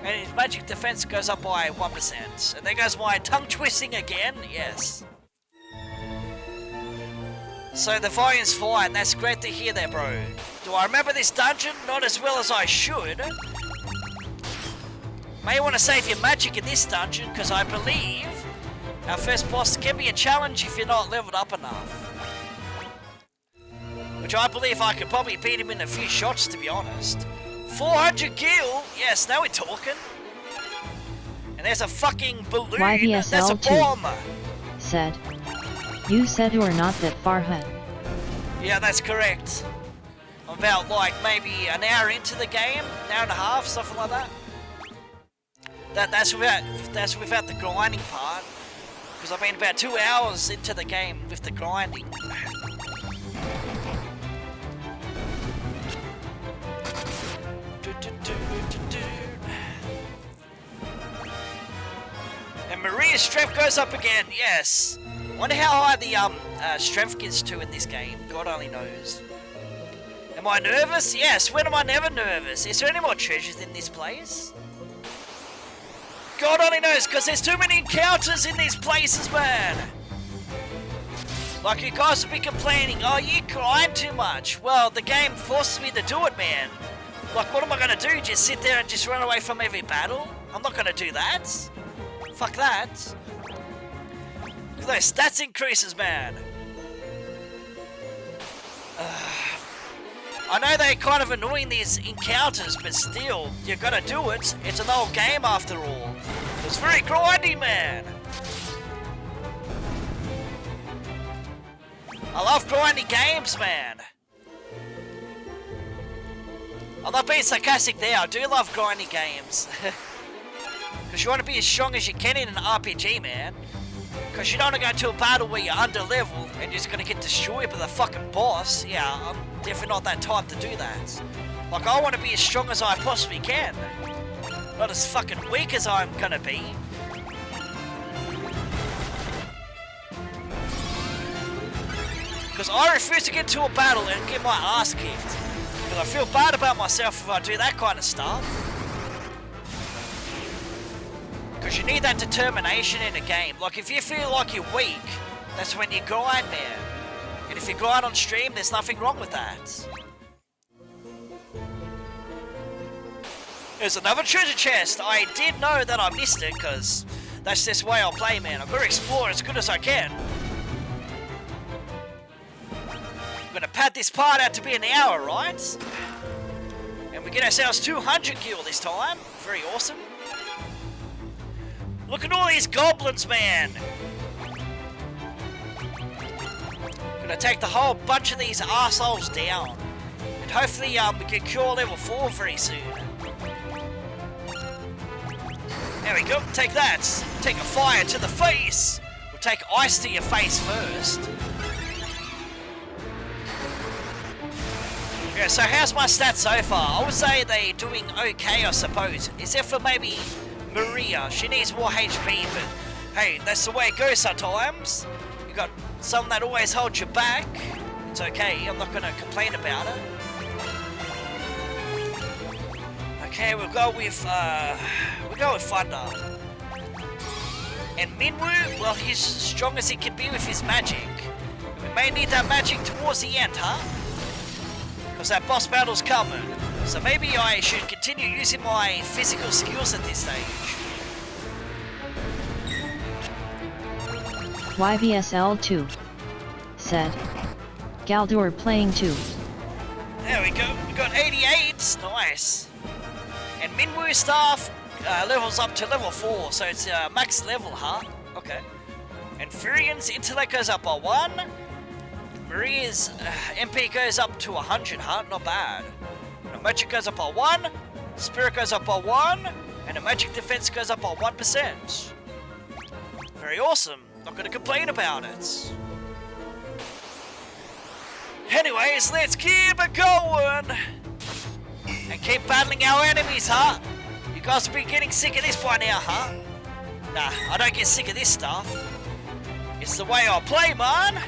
And his magic defense goes up by 1%. And there goes my tongue twisting again. Yes. So the volume's fine. That's great to hear there, bro. Do I remember this dungeon? Not as well as I should. May want to save your magic in this dungeon, because I believe our first boss can be a challenge if you're not leveled up enough. Which I believe I could probably beat him in a few shots, to be honest. 400 gil? Yes, now we're talking. And there's a fucking balloon. YBSL That's a bomb. Said, you said you're not that far ahead. Yeah, that's correct. I'm about like maybe an hour into the game, an hour and a half, something like that. That's without the grinding part, because I've been about 2 hours into the game with the grinding. And Maria's strength goes up again. Yes. Wonder how high the strength gets to in this game. God only knows. Am I nervous? Yes. When am I never nervous? Is there any more treasures in this place? God only knows, because there's too many encounters in these places, man. Like, you guys will be complaining, oh, you grind too much. Well, the game forces me to do it, man. Like, what am I going to do? Just sit there and just run away from every battle? I'm not going to do that. Fuck that. Look at those stats increases, man. I know they're kind of annoying, these encounters, but still, you gotta do it. It's an old game after all. It's very grindy, man. I love grindy games, man. I'm not being sarcastic there, I do love grindy games. Because you want to be as strong as you can in an RPG, man. Because you don't want to go into a battle where you're under level and you're just going to get destroyed by the fucking boss. Yeah, I'm definitely not that type to do that. Like, I want to be as strong as I possibly can. Not as fucking weak as I'm going to be. Because I refuse to get into a battle and get my ass kicked. Because I feel bad about myself if I do that kind of stuff. Because you need that determination in a game. Like, if you feel like you're weak, that's when you grind, man. And if you grind on stream, there's nothing wrong with that. There's another treasure chest. I did know that I missed it, because that's just the way I'll play, man. I've got to explore as good as I can. I'm going to pad this part out to be an hour, right? And we get ourselves 200 gil this time. Very awesome. Look at all these goblins, man! Gonna take the whole bunch of these arseholes down. And hopefully we can cure level 4 very soon. There we go, take that! Take a fire to the face! We'll take ice to your face first. Yeah, so how's my stats so far? I would say they're doing okay, I suppose. Except for maybe Maria, she needs more HP, but hey, that's the way it goes sometimes. You got some that always hold you back. It's okay, I'm not gonna complain about it. Okay, we'll go with Thunder. And Minwoo, well, he's as strong as he can be with his magic. We may need that magic towards the end, huh? Because that boss battle's coming. So maybe I should continue using my physical skills at this stage. YVSL2 said, Galdur playing 2. There we go, we got 88, nice. And Minwoo staff levels up to level 4, so it's max level, huh? Okay. And Furian's intellect goes up by 1. Maria's MP goes up to 100, huh? Not bad. The magic goes up by 1, spirit goes up by 1, and the magic defense goes up by 1%. Very awesome. Not gonna complain about it. Anyways, let's keep it going. And keep battling our enemies, huh? You guys will be getting sick of this by now, huh? Nah, I don't get sick of this stuff. It's the way I play, man.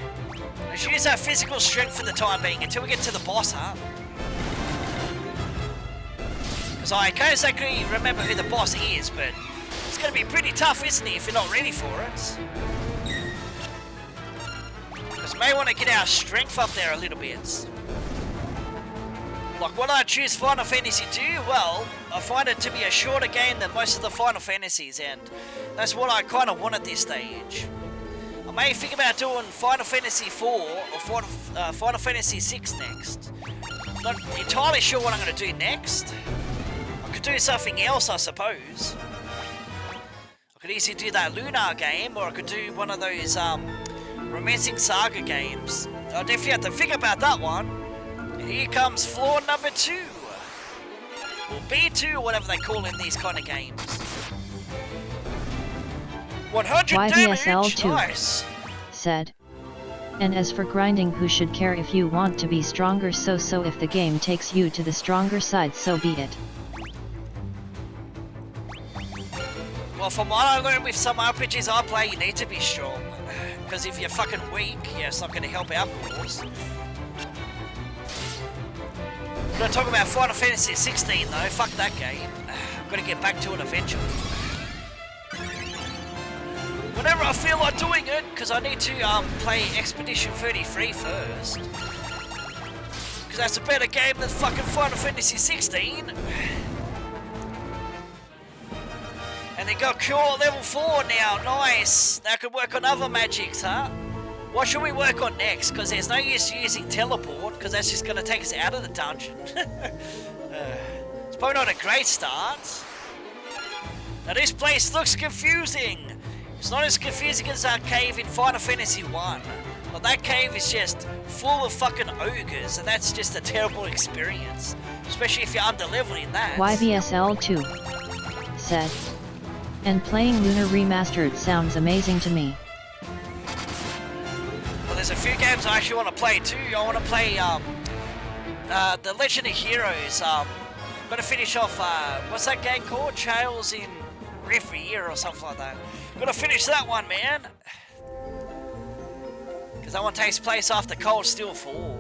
Let's use our physical strength for the time being until we get to the boss, huh? Because I can't exactly remember who the boss is, but it's going to be pretty tough, isn't it, if you're not ready for it? Because we may want to get our strength up there a little bit. Like, when I choose Final Fantasy 2, well, I find it to be a shorter game than most of the Final Fantasies, and that's what I kind of want at this stage. I may think about doing Final Fantasy 4 or Final Fantasy 6 next. Not entirely sure what I'm going to do next. I could do something else, I suppose. I could easily do that Lunar game, or I could do one of those Romancing Saga games. I'll definitely have to think about that one. And here comes floor number 2. Or B2, or whatever they call in these kind of games. 100 damage, nice. Said. And as for grinding, who should care if you want to be stronger? So if the game takes you to the stronger side, so be it. Well, from what I learned with some RPGs I play, you need to be strong. Because if you're fucking weak, yeah, it's not going to help our cause. We're not talking about Final Fantasy 16 though, fuck that game. I've got to get back to it eventually. Whenever I feel like doing it, because I need to play Expedition 33 first. Because that's a better game than fucking Final Fantasy 16. And then go cure level 4 now, nice. Now I can work on other magics, huh? What should we work on next? Because there's no use using teleport, because that's just going to take us out of the dungeon. It's probably not a great start. Now this place looks confusing. It's not as confusing as that cave in Final Fantasy 1. But that cave is just full of fucking ogres, and that's just a terrible experience. Especially if you're under-leveled in that. YVSL2 said, and playing Lunar Remastered sounds amazing to me. Well, there's a few games I actually want to play too. I want to play the Legend of Heroes. Got to finish off, what's that game called? Trails in Riviera or something like that. Got to finish that one, man. Because that one takes place after Cold Steel 4.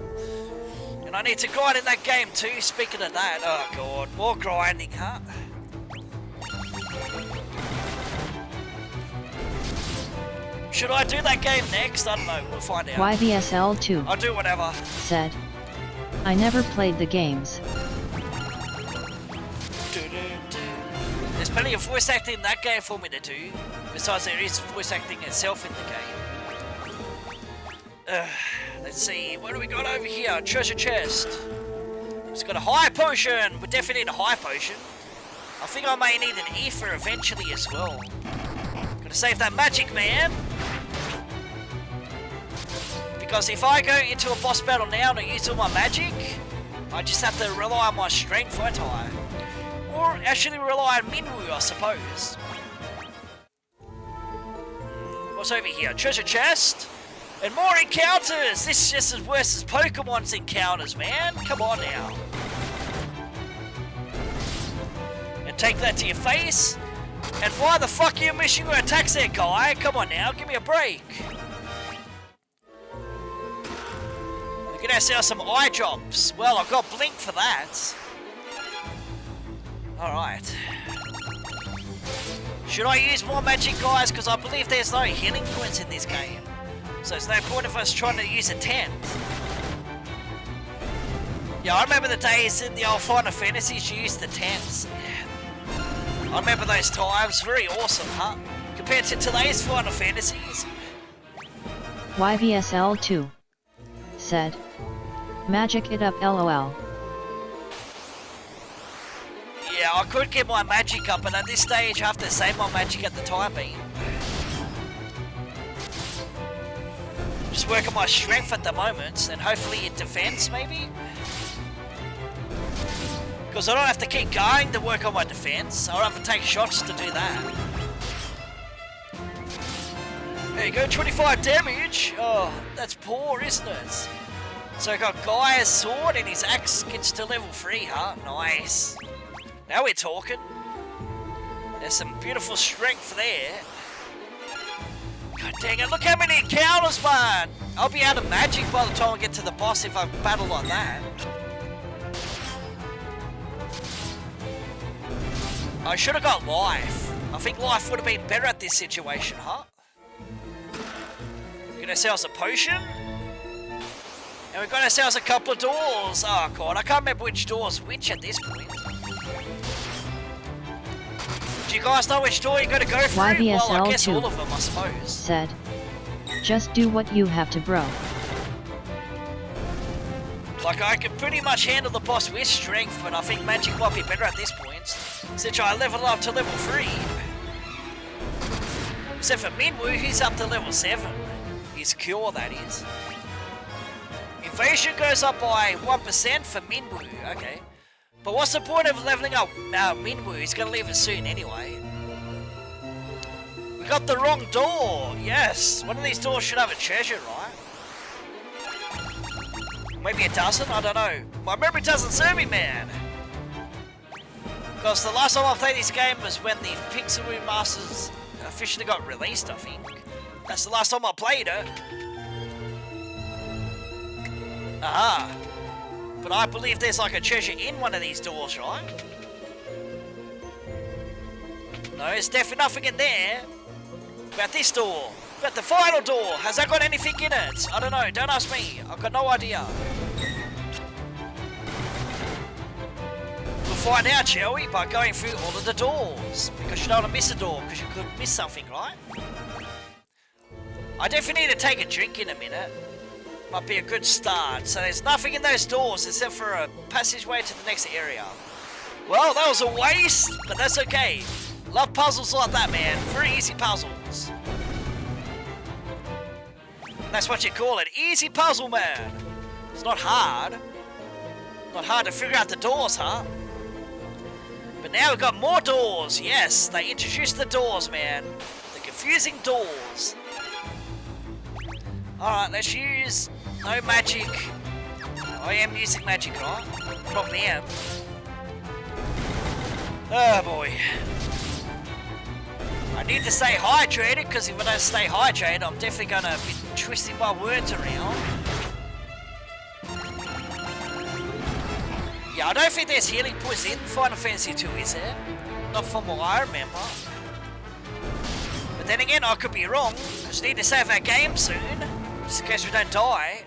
And I need to grind in that game too, speaking of that. Oh god, more grinding, huh? Should I do that game next? I don't know, we'll find out. YVSL2 I'll do whatever. said, I never played the games. There's plenty of voice acting in that game for me to do. Besides, there is voice acting itself in the game. Let's see, what do we got over here? Treasure chest. It's got a high potion. We definitely need a high potion. I think I may need an ether eventually as well. Gotta save that magic, man. Because if I go into a boss battle now and I use all my magic, I just have to rely on my strength, won't I? Or actually rely on Minwu, I suppose. What's over here? Treasure chest? And more encounters! This is just as worse as Pokemon's encounters, man. Come on now. And take that to your face. And why the fuck are you missing your attacks there, guy? Come on now, give me a break. We can ourselves some eye drops. Well, I've got Blink for that. Alright. Should I use more magic, guys? Because I believe there's no healing points in this game. So there's no point of us trying to use a tent. Yeah, I remember the days in the old Final Fantasies you used the tents. I remember those times. Very awesome, huh? Compared to today's Final Fantasies. YVSL2 said, magic it up LOL. Yeah, I could get my magic up, but at this stage I have to save my magic at the time being. Just work on my strength at the moment, and hopefully in defense, maybe? Because I don't have to keep going to work on my defense. I don't have to take shots to do that. There you go, 25 damage. Oh, that's poor, isn't it? So I got Gaia's sword and his axe gets to level 3, huh? Nice. Now we're talking. There's some beautiful strength there. God dang it, look how many encounters, man! I'll be out of magic by the time I get to the boss if I battle like that. I should have got life. I think life would have been better at this situation, huh? Get ourselves a potion. And we've got ourselves a couple of doors. Oh god, I can't remember which door's which at this point. Do you guys know which door you gotta go through? Well, I guess all of them, I suppose. Said, just do what you have to, bro. Like, I can pretty much handle the boss with strength, but I think magic might be better at this point, since I leveled up to level 3. Except for Minwu, he's up to level 7. His cure, that is. Invasion goes up by 1% for Minwu, okay. But what's the point of leveling up Minwu? He's gonna leave it soon anyway. We got the wrong door! Yes! One of these doors should have a treasure, right? Maybe it doesn't? I don't know. My memory doesn't serve me, man! Because the last time I played this game was when the Pixel Remasters officially got released, I think. That's the last time I played it. Aha! But I believe there's like a treasure in one of these doors, right? No, there's definitely nothing in there. About this door. About the final door. Has that got anything in it? I don't know. Don't ask me. I've got no idea. We'll find out, shall we? By going through all of the doors. Because you don't want to miss a door, because you could miss something, right? I definitely need to take a drink in a minute. Might be a good start. So there's nothing in those doors except for a passageway to the next area. Well, that was a waste, but that's okay. Love puzzles like that, man. Very easy puzzles. That's what you call it. Easy puzzle, man. It's not hard. Not hard to figure out the doors, huh? But now we've got more doors. Yes, they introduced the doors, man. The confusing doors. Alright, let's use no magic. I am using magic, right? Probably am. Oh boy. I need to stay hydrated, because if I don't stay hydrated, I'm definitely going to be twisting my words around. Yeah, I don't think there's healing points in Final Fantasy 2, is there? Not from what I remember. But then again, I could be wrong, because we need to save our game soon, just in case we don't die.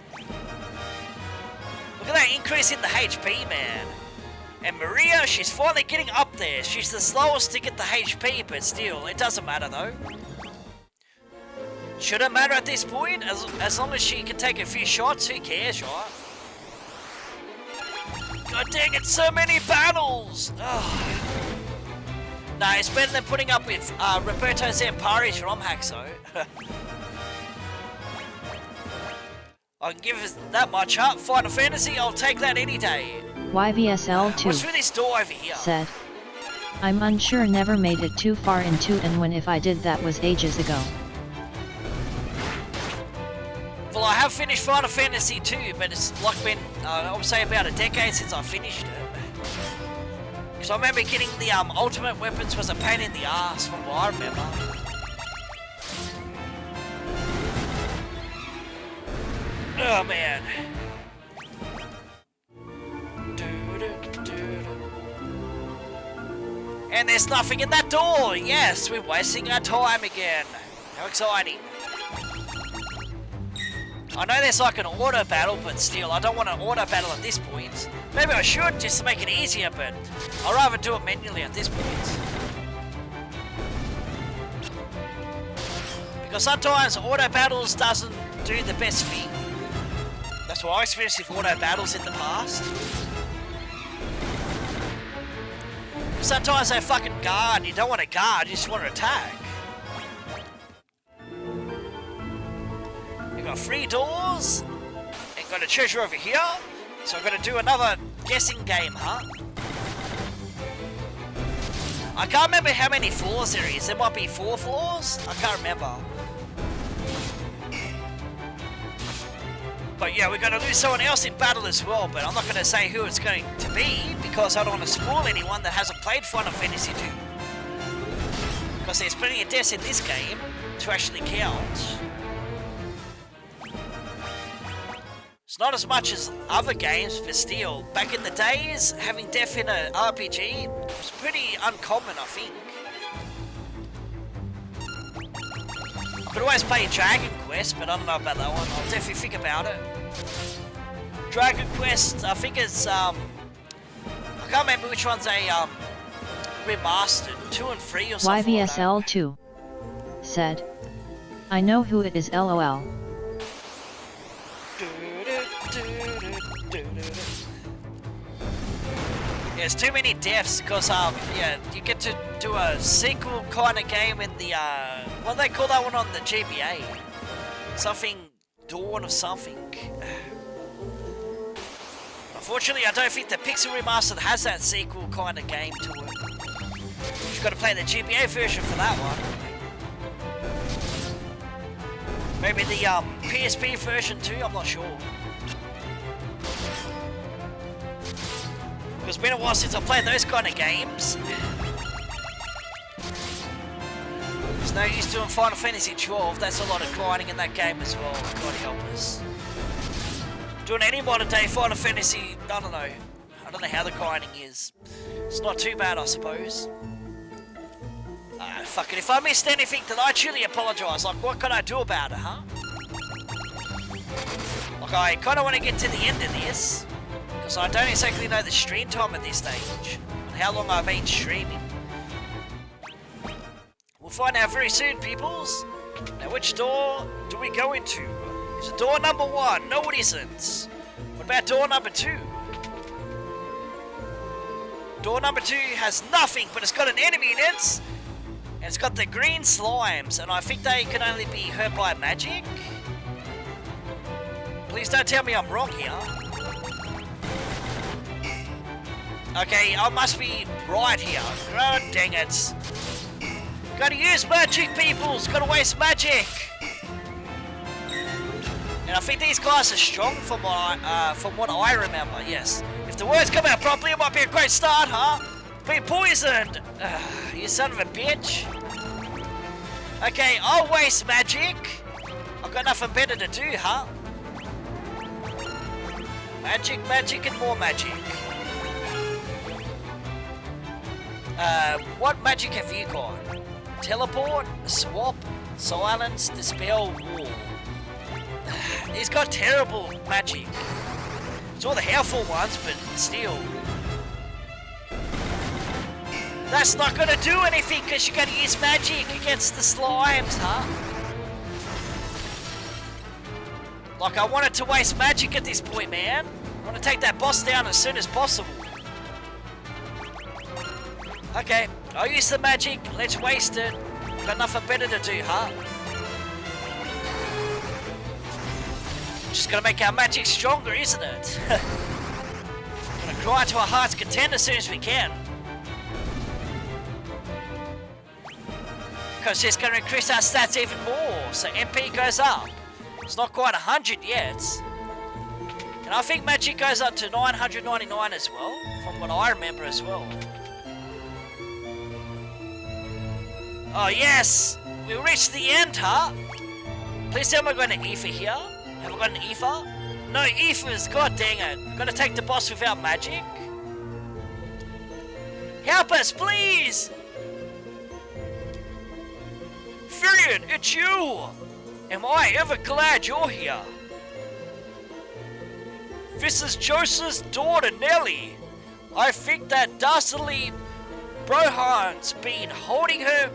Look at that increase in the HP, man. And Maria, she's finally getting up there. She's the slowest to get the HP, but still, it doesn't matter though. Should it matter at this point? As long as she can take a few shots, who cares, right? God dang it, so many battles! Oh. No, it's better than putting up with Roberto Zampari's ROM hacks though. I can give us that much up. Final Fantasy, I'll take that any day. YVSL2 What's with this door over here? said, I'm unsure, never made it too far in 2, and when if I did, that was ages ago. Well, I have finished Final Fantasy 2, but it's like been, I would say about a decade since I finished it. Because I remember getting the ultimate weapons was a pain in the ass from what I remember. Oh man. And there's nothing in that door! Yes, we're wasting our time again. How exciting. I know there's like an auto battle, but still, I don't want an auto battle at this point. Maybe I should, just to make it easier, but I'd rather do it manually at this point. Because sometimes auto battles doesn't do the best thing. That's what I experienced with auto battles in the past. Sometimes they fucking guard, you don't want to guard, you just want to attack. We've got 3 doors, and got a treasure over here, so I'm going to do another guessing game, huh? I can't remember how many floors there is, there might be 4 floors? I can't remember. But yeah, we're going to lose someone else in battle as well, but I'm not going to say who it's going to be, because I don't want to spoil anyone that hasn't played Final Fantasy 2. Because there's plenty of deaths in this game to actually count. It's not as much as other games, but still, back in the days, having death in an RPG was pretty uncommon, I think. I could always play Dragon Quest, but I don't know about that one. I'll definitely think about it. Dragon Quest, I think it's, I can't remember which one's a, remastered, 2 and 3 or something. YVSL2 said, I know who it is, LOL. Yeah, there's too many deaths because yeah, you get to do a sequel kind of game in the what do they call that one on the GBA? Something Dawn of something. Unfortunately, I don't think the Pixel Remastered has that sequel kind of game to it. You've got to play the GBA version for that one. Maybe the PSP version too, I'm not sure. Because it's been a while since I played those kind of games. There's no use doing Final Fantasy 12, that's a lot of grinding in that game as well, God help us. Doing any modern day Final Fantasy, I don't know. I don't know how the grinding is. It's not too bad, I suppose. Fuck it, if I missed anything, then I truly apologise. Like, what can I do about it, huh? Like, I kind of want to get to the end of this. Because I don't exactly know the stream time at this stage. And how long I've been streaming. We'll find out very soon, peoples. Now, which door do we go into? Is it door number 1? No, it isn't. What about door number 2? Door number 2 has nothing, but it's got an enemy in it. And it's got the green slimes, and I think they can only be hurt by magic. Please don't tell me I'm wrong here. Okay, I must be right here. God dang it. Gotta use magic, peoples! Gotta waste magic! And I think these guys are strong from what I remember, yes. If the words come out properly, it might be a great start, huh? Being poisoned! You son of a bitch. Okay, I'll waste magic. I've got nothing better to do, huh? Magic, magic, and more magic. What magic have you got? Teleport, swap, silence, dispel, wall. He's got terrible magic. It's all the helpful ones, but still. That's not gonna do anything because you gotta use magic against the slimes, huh? Like, I wanted to waste magic at this point, man. I want to take that boss down as soon as possible. Okay, I'll use the magic. Let's waste it. Got nothing better to do, huh? Just gonna make our magic stronger, isn't it? Gonna grind to our heart's content as soon as we can. Because it's gonna increase our stats even more, so MP goes up. It's not quite 100 yet. And I think magic goes up to 999 as well, from what I remember as well. Oh yes! We reached the end, huh? Please tell me I've got an ether here. Have I got an ether? No ethers, god dang it. Gotta take the boss without magic? Help us, please! Furion, it's you! Am I ever glad you're here? This is Joseph's daughter, Nellie. I think that dastardly Brohan's been holding her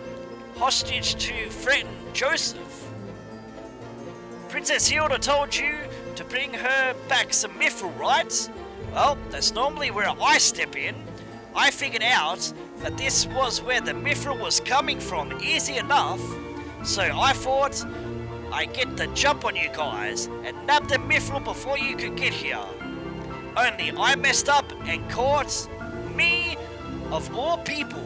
hostage to threaten Joseph. Princess Hilda told you to bring her back some mithril, right? Well, that's normally where I step in. I figured out that this was where the mithril was coming from easy enough, so I thought I'd get the jump on you guys and nab the mithril before you could get here. Only I messed up and caught me of all people.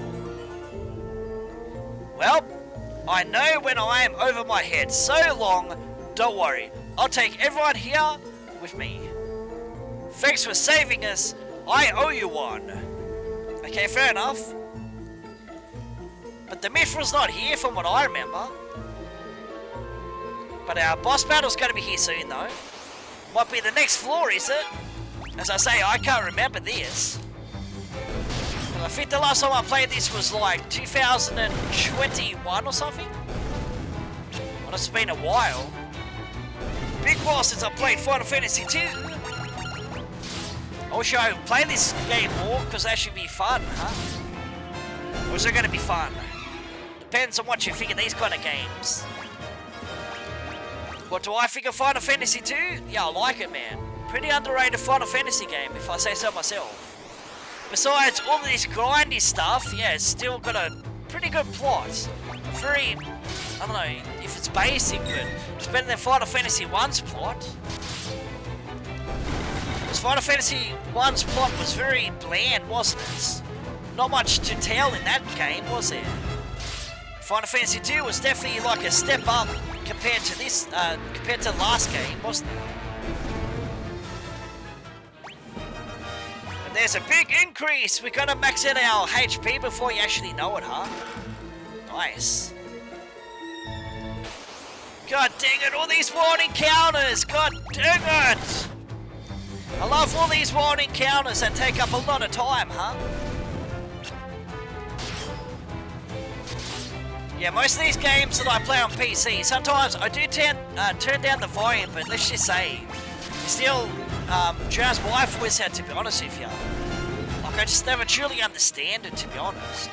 Well, I know when I am over my head so long, don't worry, I'll take everyone here with me. Thanks for saving us, I owe you one. Okay, fair enough. But the mithril's not here from what I remember. But our boss battle's gonna be here soon though. Might be the next floor, is it? As I say, I can't remember this. I think the last time I played this was like 2021 or something. Well, it's been a while. Big while since I played Final Fantasy 2. I wish I would play this game more because that should be fun, huh? Or is it going to be fun? Depends on what you think of these kind of games. What do I think of Final Fantasy 2? Yeah, I like it, man. Pretty underrated Final Fantasy game, if I say so myself. Besides all of this grindy stuff, yeah, it's still got a pretty good plot. Very, I don't know if it's basic, but it's better than Final Fantasy 1's plot. Because Final Fantasy 1's plot was very bland, wasn't it? Not much to tell in that game, was there? Final Fantasy 2 was definitely like a step up compared to this, compared to the last game, wasn't it? There's a big increase! We gotta max out our HP before you actually know it, huh? Nice. God dang it, all these wild encounters! God dang it! I love all these wild encounters that take up a lot of time, huh? Yeah, most of these games that I play on PC, sometimes I do turn down the volume, but let's just say, still, Jazz Wife was had, to be honest with you. Like, I just never truly understand it, to be honest.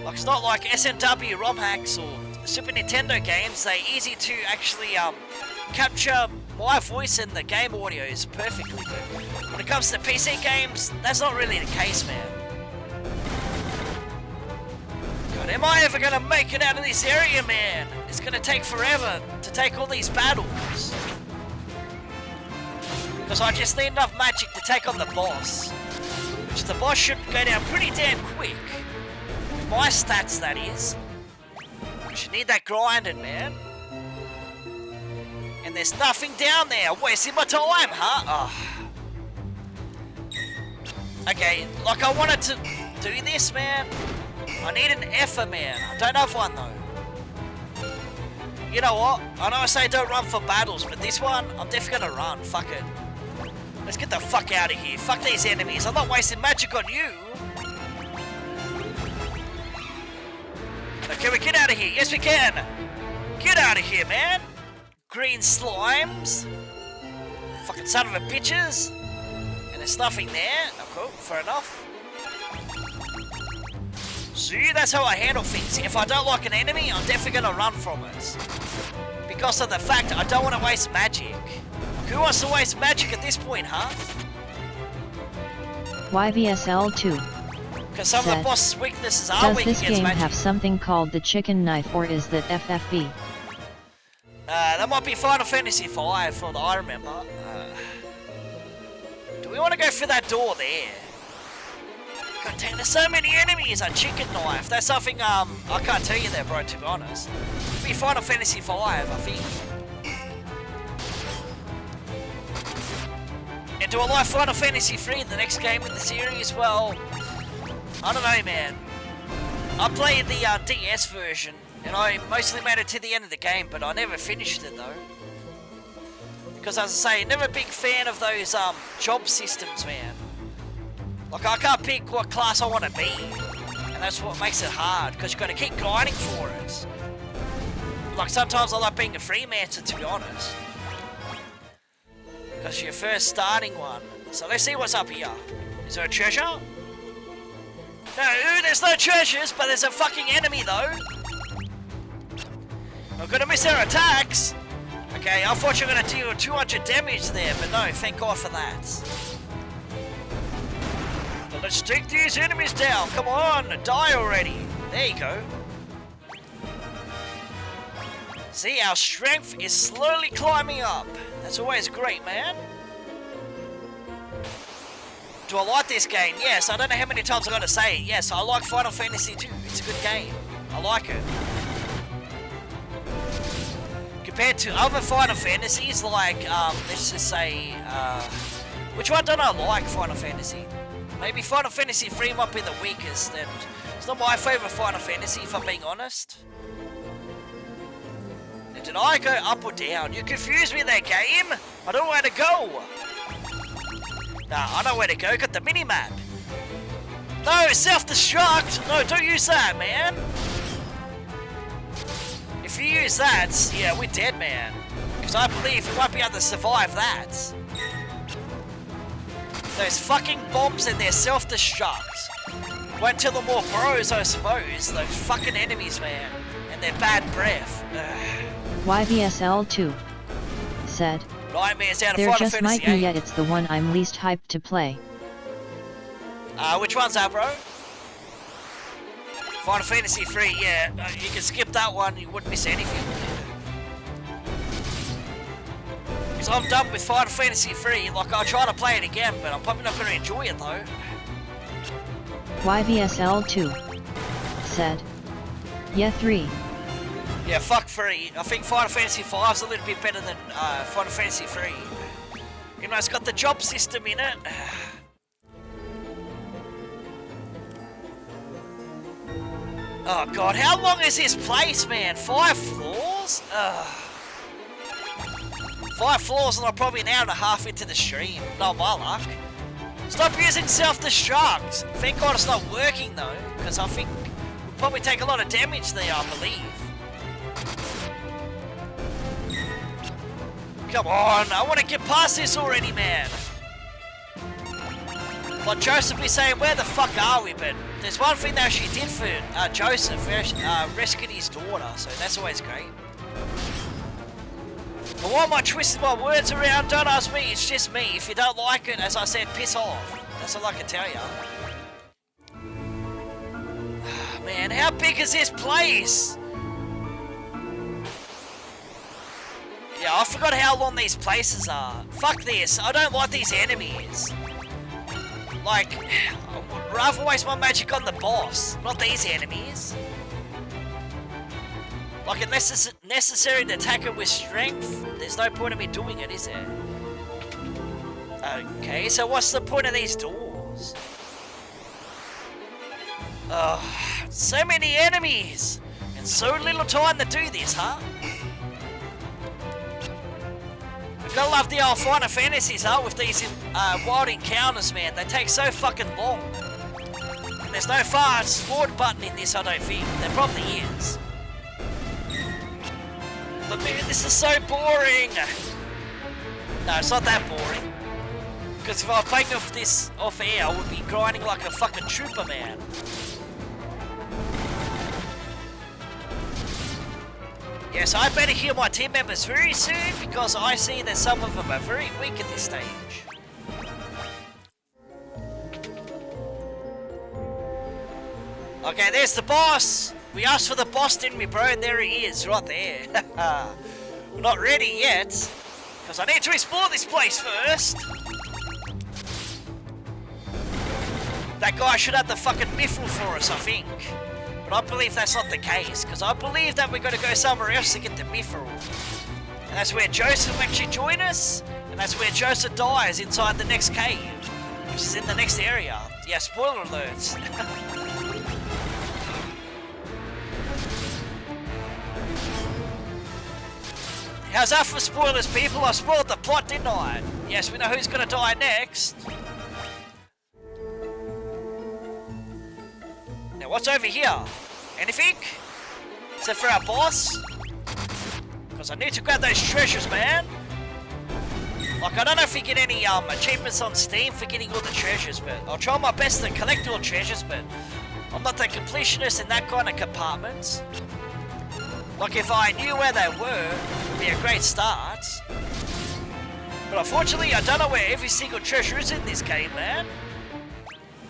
Like, it's not like SNW ROM hacks or Super Nintendo games, they're easy to actually, capture my voice and the game audios perfectly, but when it comes to PC games, that's not really the case, man. God, am I ever gonna make it out of this area, man? It's gonna take forever to take all these battles. Because I just need enough magic to take on the boss. Which the boss should go down pretty damn quick. With my stats, that is. Because you need that grinding, man. And there's nothing down there. Wasting my time, huh? Oh. Okay, like I wanted to do this, man. I need an effort, man. I don't have one, though. You know what? I know I say don't run for battles, but this one, I'm definitely gonna run. Fuck it. Let's get the fuck out of here. Fuck these enemies. I'm not wasting magic on you. Can we get out of here? Yes, we can. Get out of here, man. Green slimes. Fucking son of a bitches. And there's nothing there. Oh, cool. Fair enough. See, that's how I handle things. If I don't like an enemy, I'm definitely going to run from it. Because of the fact I don't want to waste magic. Who wants to waste magic at this point, huh? YVSL2 Because some of the boss's weaknesses are does weak this against game magic. have something called the chicken knife, or is that FFB? That might be Final Fantasy V, from what I remember. Do we want to go through that door there? God damn, there's so many enemies. A chicken knife. That's something I can't tell you there, bro. To be honest, it'd be Final Fantasy V, I think. And do I like Final Fantasy III, the next game in the series? Well, I don't know, man. I played the DS version, and I mostly made it to the end of the game, but I never finished it, though. Because, as I say, never a big fan of those job systems, man. Like, I can't pick what class I want to be, and that's what makes it hard, because you've got to keep grinding for it. Like, sometimes I like being a freelancer, to be honest. Because you're first starting one. So let's see what's up here. Is there a treasure? No, there's no treasures, but there's a fucking enemy though. I'm gonna miss their attacks. Okay, I thought you were gonna deal 200 damage there, but no, thank God for that. But let's take these enemies down. Come on, die already. There you go. See, our strength is slowly climbing up. That's always great, man. Do I like this game? Yes, I don't know how many times I've got to say it. Yes, I like Final Fantasy 2. It's a good game. I like it. Compared to other Final Fantasies, like, let's just say, which one don't I like, Final Fantasy? Maybe Final Fantasy 3 might be the weakest, and it's not my favourite Final Fantasy, if I'm being honest. Did I go up or down? You confused me there, game. I don't know where to go. Nah, I know where to go. Got the mini-map. No, self-destruct. No, don't use that, man. If you use that, yeah, we're dead, man. Because I believe we won't be able to survive that. Those fucking bombs and their self-destruct. Won't tell them more bros, I suppose. Those fucking enemies, man. And their bad breath. Ugh. YVSL2 said, Nightmares out of there Final just Fantasy might be 8. yet it's the one I'm least hyped to play. Which one's that, bro? Final Fantasy 3, yeah. You can skip that one, you wouldn't miss anything. Because I'm done with Final Fantasy 3. Like, I'll try to play it again, but I'm probably not going to enjoy it, though. YVSL2 said, yeah, 3. Yeah, fuck 3. I think Final Fantasy 5 is a little bit better than Final Fantasy 3. You know, it's got the job system in it. Oh god, how long is this place, man? 5 floors? Ugh. 5 floors and I'm probably an hour and a half into the stream. Not my luck. Stop using self-destruct. Thank God it's not working though, because I think we'll probably take a lot of damage there, I believe. Come on, I want to get past this already, man. Like Joseph be saying, where the fuck are we? But there's one thing that she did for Joseph, rescued his daughter, so that's always great. But why am I twisting my words around? Don't ask me, it's just me. If you don't like it, as I said, piss off. That's all I can tell you. Man, how big is this place? Yeah, I forgot how long these places are. Fuck this, I don't like these enemies. Like, I would rather waste my magic on the boss, not these enemies. Like, unless it's necessary to attack it with strength, there's no point in me doing it, is there? Okay, so what's the point of these doors? So many enemies! And so little time to do this, huh? I gotta love the old Final Fantasies, huh? With these wild encounters, man. They take so fucking long. And there's no fast forward button in this, I don't think. There probably is. But man, this is so boring. No, it's not that boring. Because if I was playing this off air, I would be grinding like a fucking trooper, man. Yes, I better heal my team members very soon because I see that some of them are very weak at this stage. Okay, there's the boss. We asked for the boss, didn't we, bro? And there he is, right there. We're not ready yet because I need to explore this place first. That guy should have the fucking miffle for us, I think. But I believe that's not the case, because I believe that we're going to go somewhere else to get the mithril. And that's where Joseph will actually join us, and that's where Joseph dies inside the next cave, which is in the next area. Yeah, spoiler alerts. How's that for spoilers, people? I spoiled the plot, didn't I? Yes, we know who's going to die next. Now, what's over here? Anything? Except for our boss? Because I need to grab those treasures, man. Like, I don't know if you get any achievements on Steam for getting all the treasures, but I'll try my best to collect all the treasures, but I'm not the completionist in that kind of compartment. Like, if I knew where they were, it would be a great start. But unfortunately, I don't know where every single treasure is in this game, man.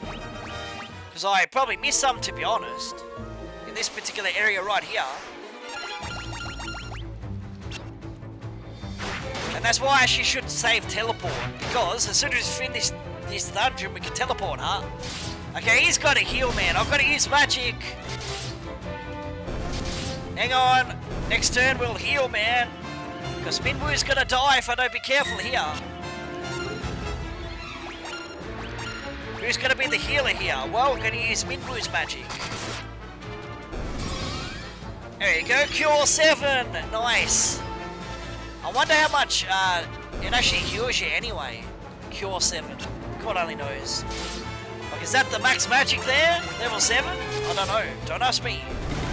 Because I probably missed some, to be honest. In this particular area right here. And that's why I actually should save teleport. Because as soon as we finish this dungeon, we can teleport, huh? Okay, he's got to heal, man. I've got to use magic. Hang on. Next turn, we'll heal, man. Because Minwoo's going to die if I don't be careful here. Who's going to be the healer here? Well, we're going to use Minwoo's magic. There you go, Cure 7! Nice! I wonder how much it actually heals you anyway. Cure 7. God only knows. Like, is that the max magic there? Level 7? I don't know. Don't ask me.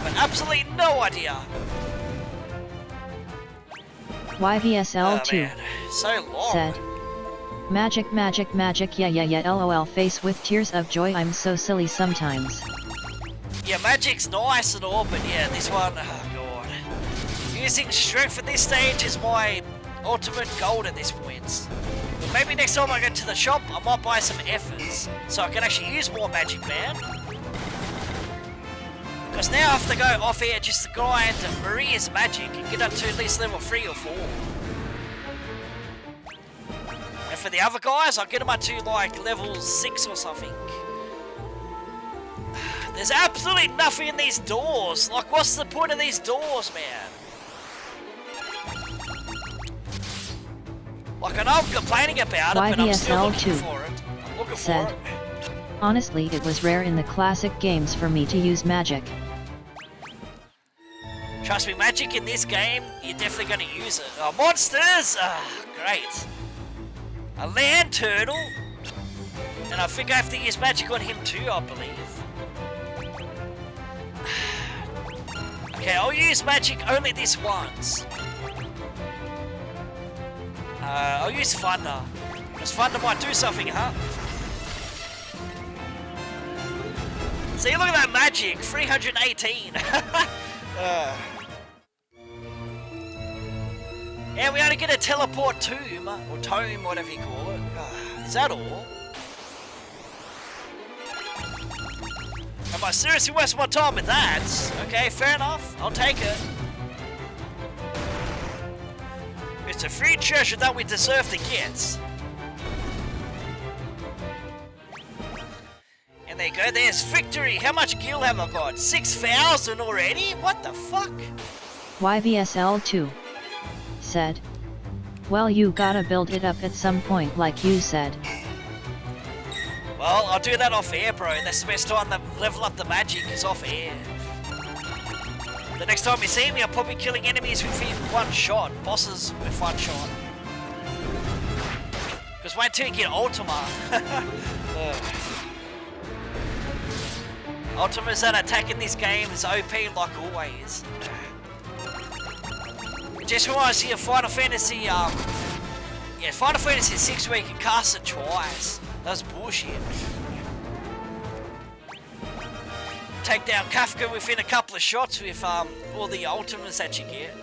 But absolutely no idea. YVSL2 so long. said, Magic, magic, magic, yeah, lol, face with tears of joy, I'm so silly sometimes. Yeah, magic's nice and all, but yeah, this one, oh god. Using strength at this stage is my ultimate goal at this point. But maybe next time I go to the shop, I might buy some efforts, so I can actually use more magic, man. Because now I have to go off air just to grind Maria's magic and get up to at least level 3 or 4. And for the other guys, I'll get them up to like level 6 or something. There's absolutely nothing in these doors. Like, what's the point of these doors, man? Like, I know I'm complaining about it, but I'm still looking for it. I'm looking for it. Honestly, it was rare in the classic games for me to use magic. Trust me, magic in this game, you're definitely going to use it. Oh, monsters! Great. A land turtle. And I think I have to use magic on him too, I believe. Okay, I'll use magic only this once. I'll use thunder. Because thunder might do something, huh? See, look at that magic! 318! And we only get a teleport tomb, or tome, whatever you call it. Is that all? Am I seriously wasting my time with that? Okay, fair enough. I'll take it. It's a free treasure that we deserve to get. And there you go, there's victory. How much gil have I got? 6,000 already? What the fuck? YVSL2 said, well, you gotta build it up at some point like you said. Well, I'll do that off air, bro. That's the best time to level up the magic is off air. The next time you see me, I'll probably killing enemies with one shot. Bosses with one shot. Because wait till you get Ultima. Ultima's that attack in this game is OP like always. Just reminds me of Final Fantasy, Final Fantasy 6 where you can cast it twice. That was bullshit. Take down Kafka within a couple of shots with all the ultimates that you get.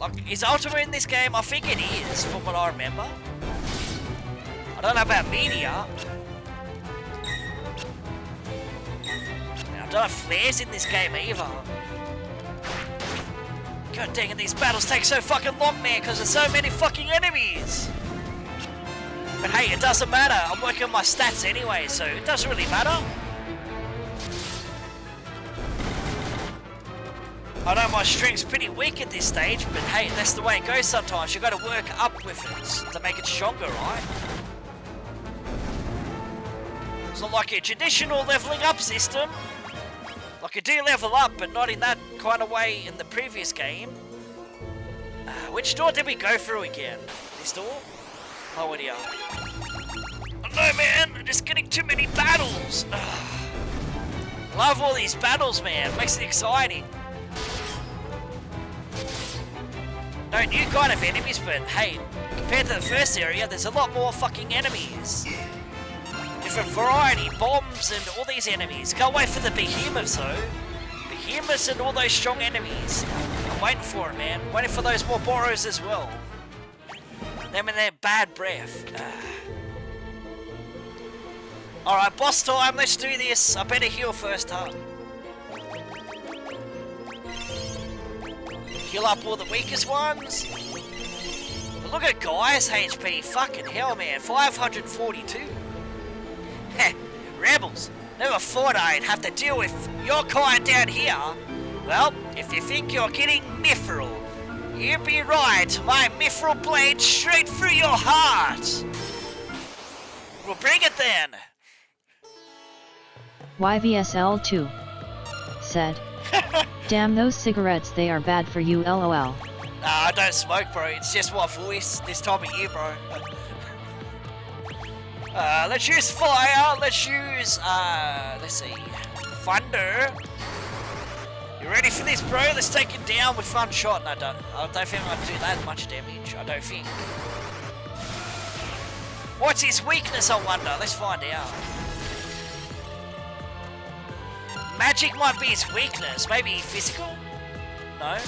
Like, is Ultima in this game? I think it is, from what I remember. I don't know about Media. I don't know if Flare's in this game either. God dang it, these battles take so fucking long, man, because there's so many fucking enemies. But hey, it doesn't matter. I'm working on my stats anyway, so it doesn't really matter. I know my strength's pretty weak at this stage, but hey, that's the way it goes sometimes. You gotta work up with it to make it stronger, right? It's not like a traditional leveling up system. Like, you do level up, but not in that kind of way in the previous game. Which door did we go through again? This door? Oh, idea. Oh no, man! I'm just getting too many battles! Love all these battles, man. Makes it exciting. No new kind of enemies, but hey, compared to the first area, there's a lot more fucking enemies. Different variety, bombs and all these enemies. Can't wait for the behemoths though. Behemoths and all those strong enemies. I'm waiting for it, man. Waiting for those more Boros as well. Them and their bad breath. Alright, boss time, let's do this. I better heal first, huh? Heal up all the weakest ones. But look at Guy's HP. Fucking hell, man. 542. Heh, rebels. Never thought I'd have to deal with your kind down here. Well, if you think you're getting mithril, you'd be right. My mithril blade straight through your heart. We'll bring it then. YVSL2 said, damn those cigarettes, they are bad for you, lol. Nah, I don't smoke, bro. It's just my voice this time of year, bro. Let's use fire. Let's use, let's see, thunder. You ready for this, bro? Let's take it down with one shot. No, I don't think I'm gonna do that much damage. I don't think. What's his weakness, I wonder? Let's find out. Magic might be his weakness. Maybe physical? No?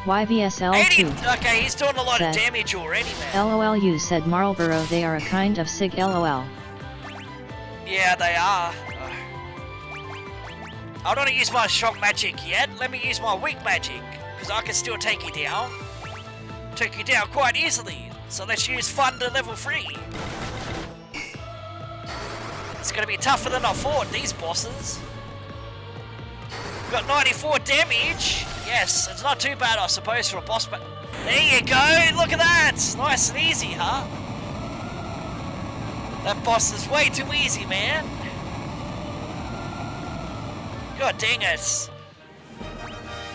YVSL2 okay, he's doing a lot of damage already, man. LOL, you said Marlboro, they are a kind of sig, lol. Yeah, they are. I don't want to use my strong magic yet. Let me use my weak magic, because I can still take you down. Take you down quite easily. So let's use Thunder level 3. It's going to be tougher than I thought, these bosses. We've got 94 damage. Yes, it's not too bad, I suppose, for a boss, but there you go. Look at that. Nice and easy, huh? That boss is way too easy, man. God dang it.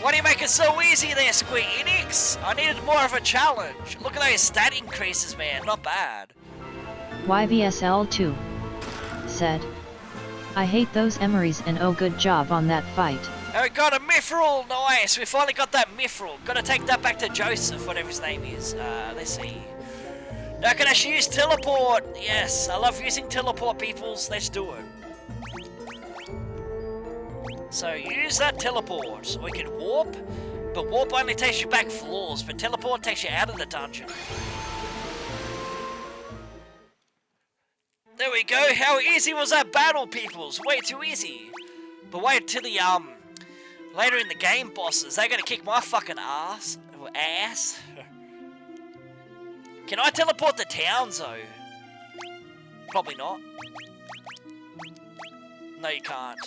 Why do you make it so easy there, Square Enix? I needed more of a challenge. Look at those stat increases, man. Not bad. YVSL2 said, I hate those emeries and oh, good job on that fight. Oh, we got a mithril. Nice. We finally got that mithril. Gotta take that back to Joseph, whatever his name is. Let's see. Now I can actually use teleport. Yes, I love using teleport, peoples. Let's do it. So use that teleport. We can warp, but warp only takes you back floors, but teleport takes you out of the dungeon. There we go. How easy was that battle, peoples? Way too easy. But wait till the Later in the game, bosses, they're gonna kick my fucking ass. Ass. Can I teleport to towns though? Probably not. No, you can't.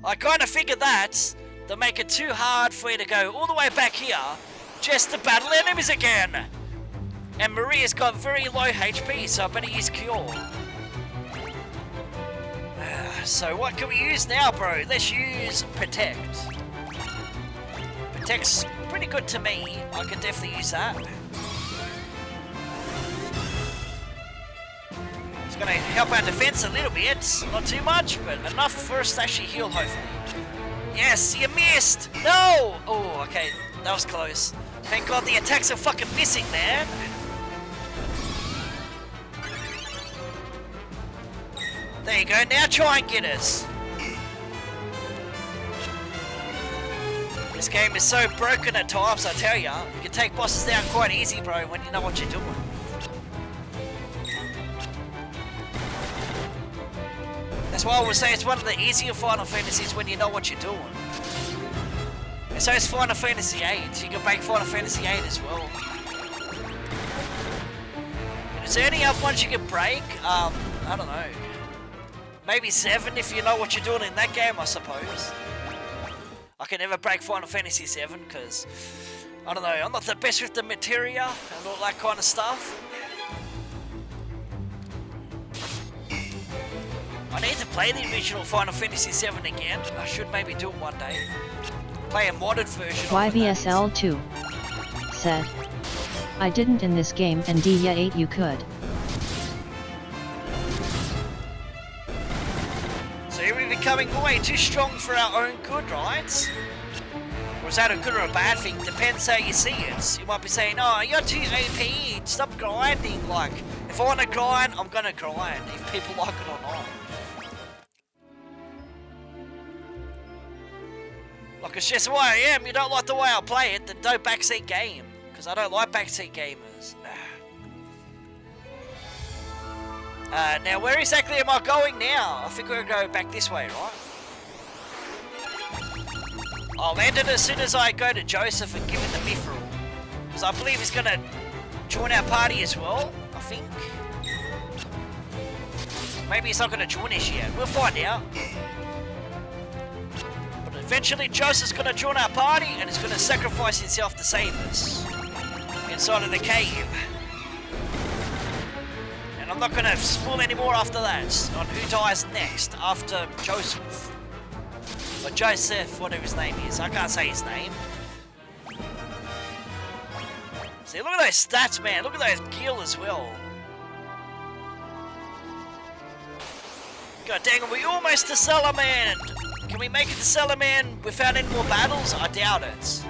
I kind of figured that to make it too hard for you to go all the way back here just to battle enemies again. And Maria's got very low HP, so I better use Cure. So what can we use now, bro? Let's use Protect. Protect's pretty good to me. I could definitely use that. It's going to help our defense a little bit. Not too much, but enough for us to actually heal, hopefully. Yes, you missed! No! Oh, okay. That was close. Thank God the attacks are fucking missing, man. There you go, now try and get us. This game is so broken at times, I tell ya. You can take bosses down quite easy, bro, when you know what you're doing. That's why I would say it's one of the easier Final Fantasies when you know what you're doing. And so it's Final Fantasy VIII. You can break Final Fantasy VIII as well. And is there any other ones you can break? I don't know. Maybe 7 if you know what you're doing in that game, I suppose. I can never break Final Fantasy VII because, I don't know, I'm not the best with the materia and all that kind of stuff. I need to play the original Final Fantasy VII again. I should maybe do it one day. Play a modded version of it. YVSL2 said, I didn't in this game and D8 you could. So are we becoming way too strong for our own good, right? Or is that a good or a bad thing? Depends how you see it. You might be saying, oh, you're too OP, stop grinding. Like, if I want to grind, I'm going to grind, if people like it or not. Like, it's just who I am. You don't like the way I play it, then don't backseat game. Because I don't like backseat gamers. Now, where exactly am I going now? I think we're going to go back this way, right? I'll land it as soon as I go to Joseph and give him the mithril. Because I believe he's going to join our party as well, I think. Maybe he's not going to join us yet. We'll find out. But eventually Joseph's going to join our party and he's going to sacrifice himself to save us. Inside of the cave. And I'm not going to spoil any more after that on who dies next after Joseph. Or Joseph, whatever his name is. I can't say his name. See, look at those stats, man. Look at those gil as well. God dang it, we almost to Salamand. Can we make it to Salamand without any more battles? I doubt it.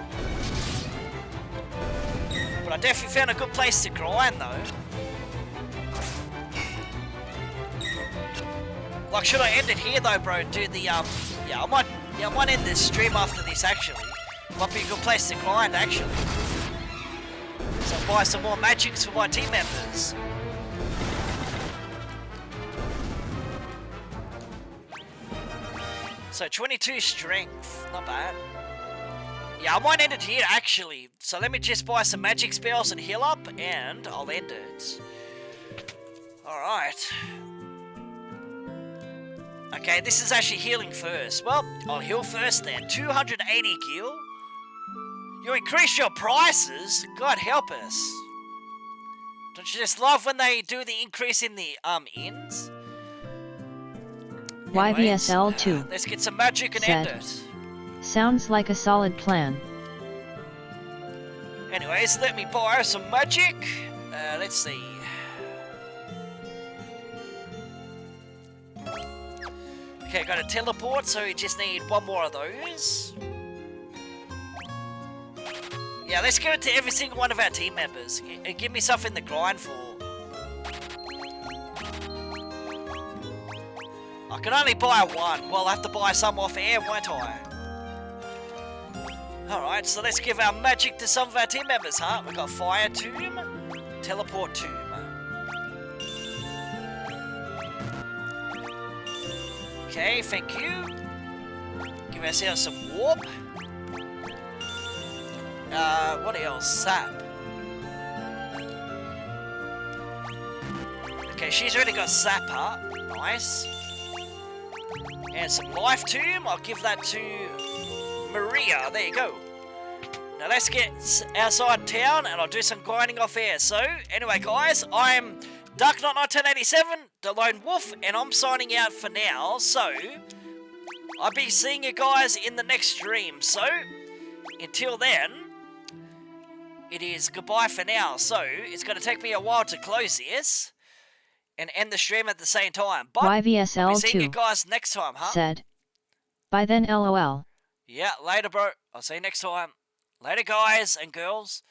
But I definitely found a good place to grind, though. Like, should I end it here though, bro, and do the, yeah, I might end this stream after this, actually. Might be a good place to grind, actually. So buy some more magics for my team members. So 22 strength, not bad. Yeah, I might end it here, actually. So let me just buy some magic spells and heal up, and I'll end it. Alright. Okay, this is actually healing first. Well, I'll heal first then. 280 gil. You increase your prices? God help us. Don't you just love when they do the increase in the ins? YVSL2 let's get some magic and end it. Sounds like a solid plan. Anyways, let me buy some magic. Let's see. Okay, got a teleport, so we just need one more of those. Yeah, let's give it to every single one of our team members. And give me something to grind for. I can only buy one. Well, I'll have to buy some off air, won't I? Alright, so let's give our magic to some of our team members, huh? We've got Fire Tomb, Teleport Tomb. Okay, thank you. Give ourselves some warp. What else? Sap. Okay, she's already got sap up. Nice. And some life tomb. I'll give that to Maria. There you go. Now let's get outside town and I'll do some grinding off air. So, anyway guys, I'm Dark Knight 1987, the Lone Wolf, and I'm signing out for now. So, I'll be seeing you guys in the next stream. So, until then, it is goodbye for now. So, it's going to take me a while to close this and end the stream at the same time. But I'll be seeing you guys next time, huh? Said. By then, LOL. Yeah, later, bro. I'll see you next time. Later, guys and girls.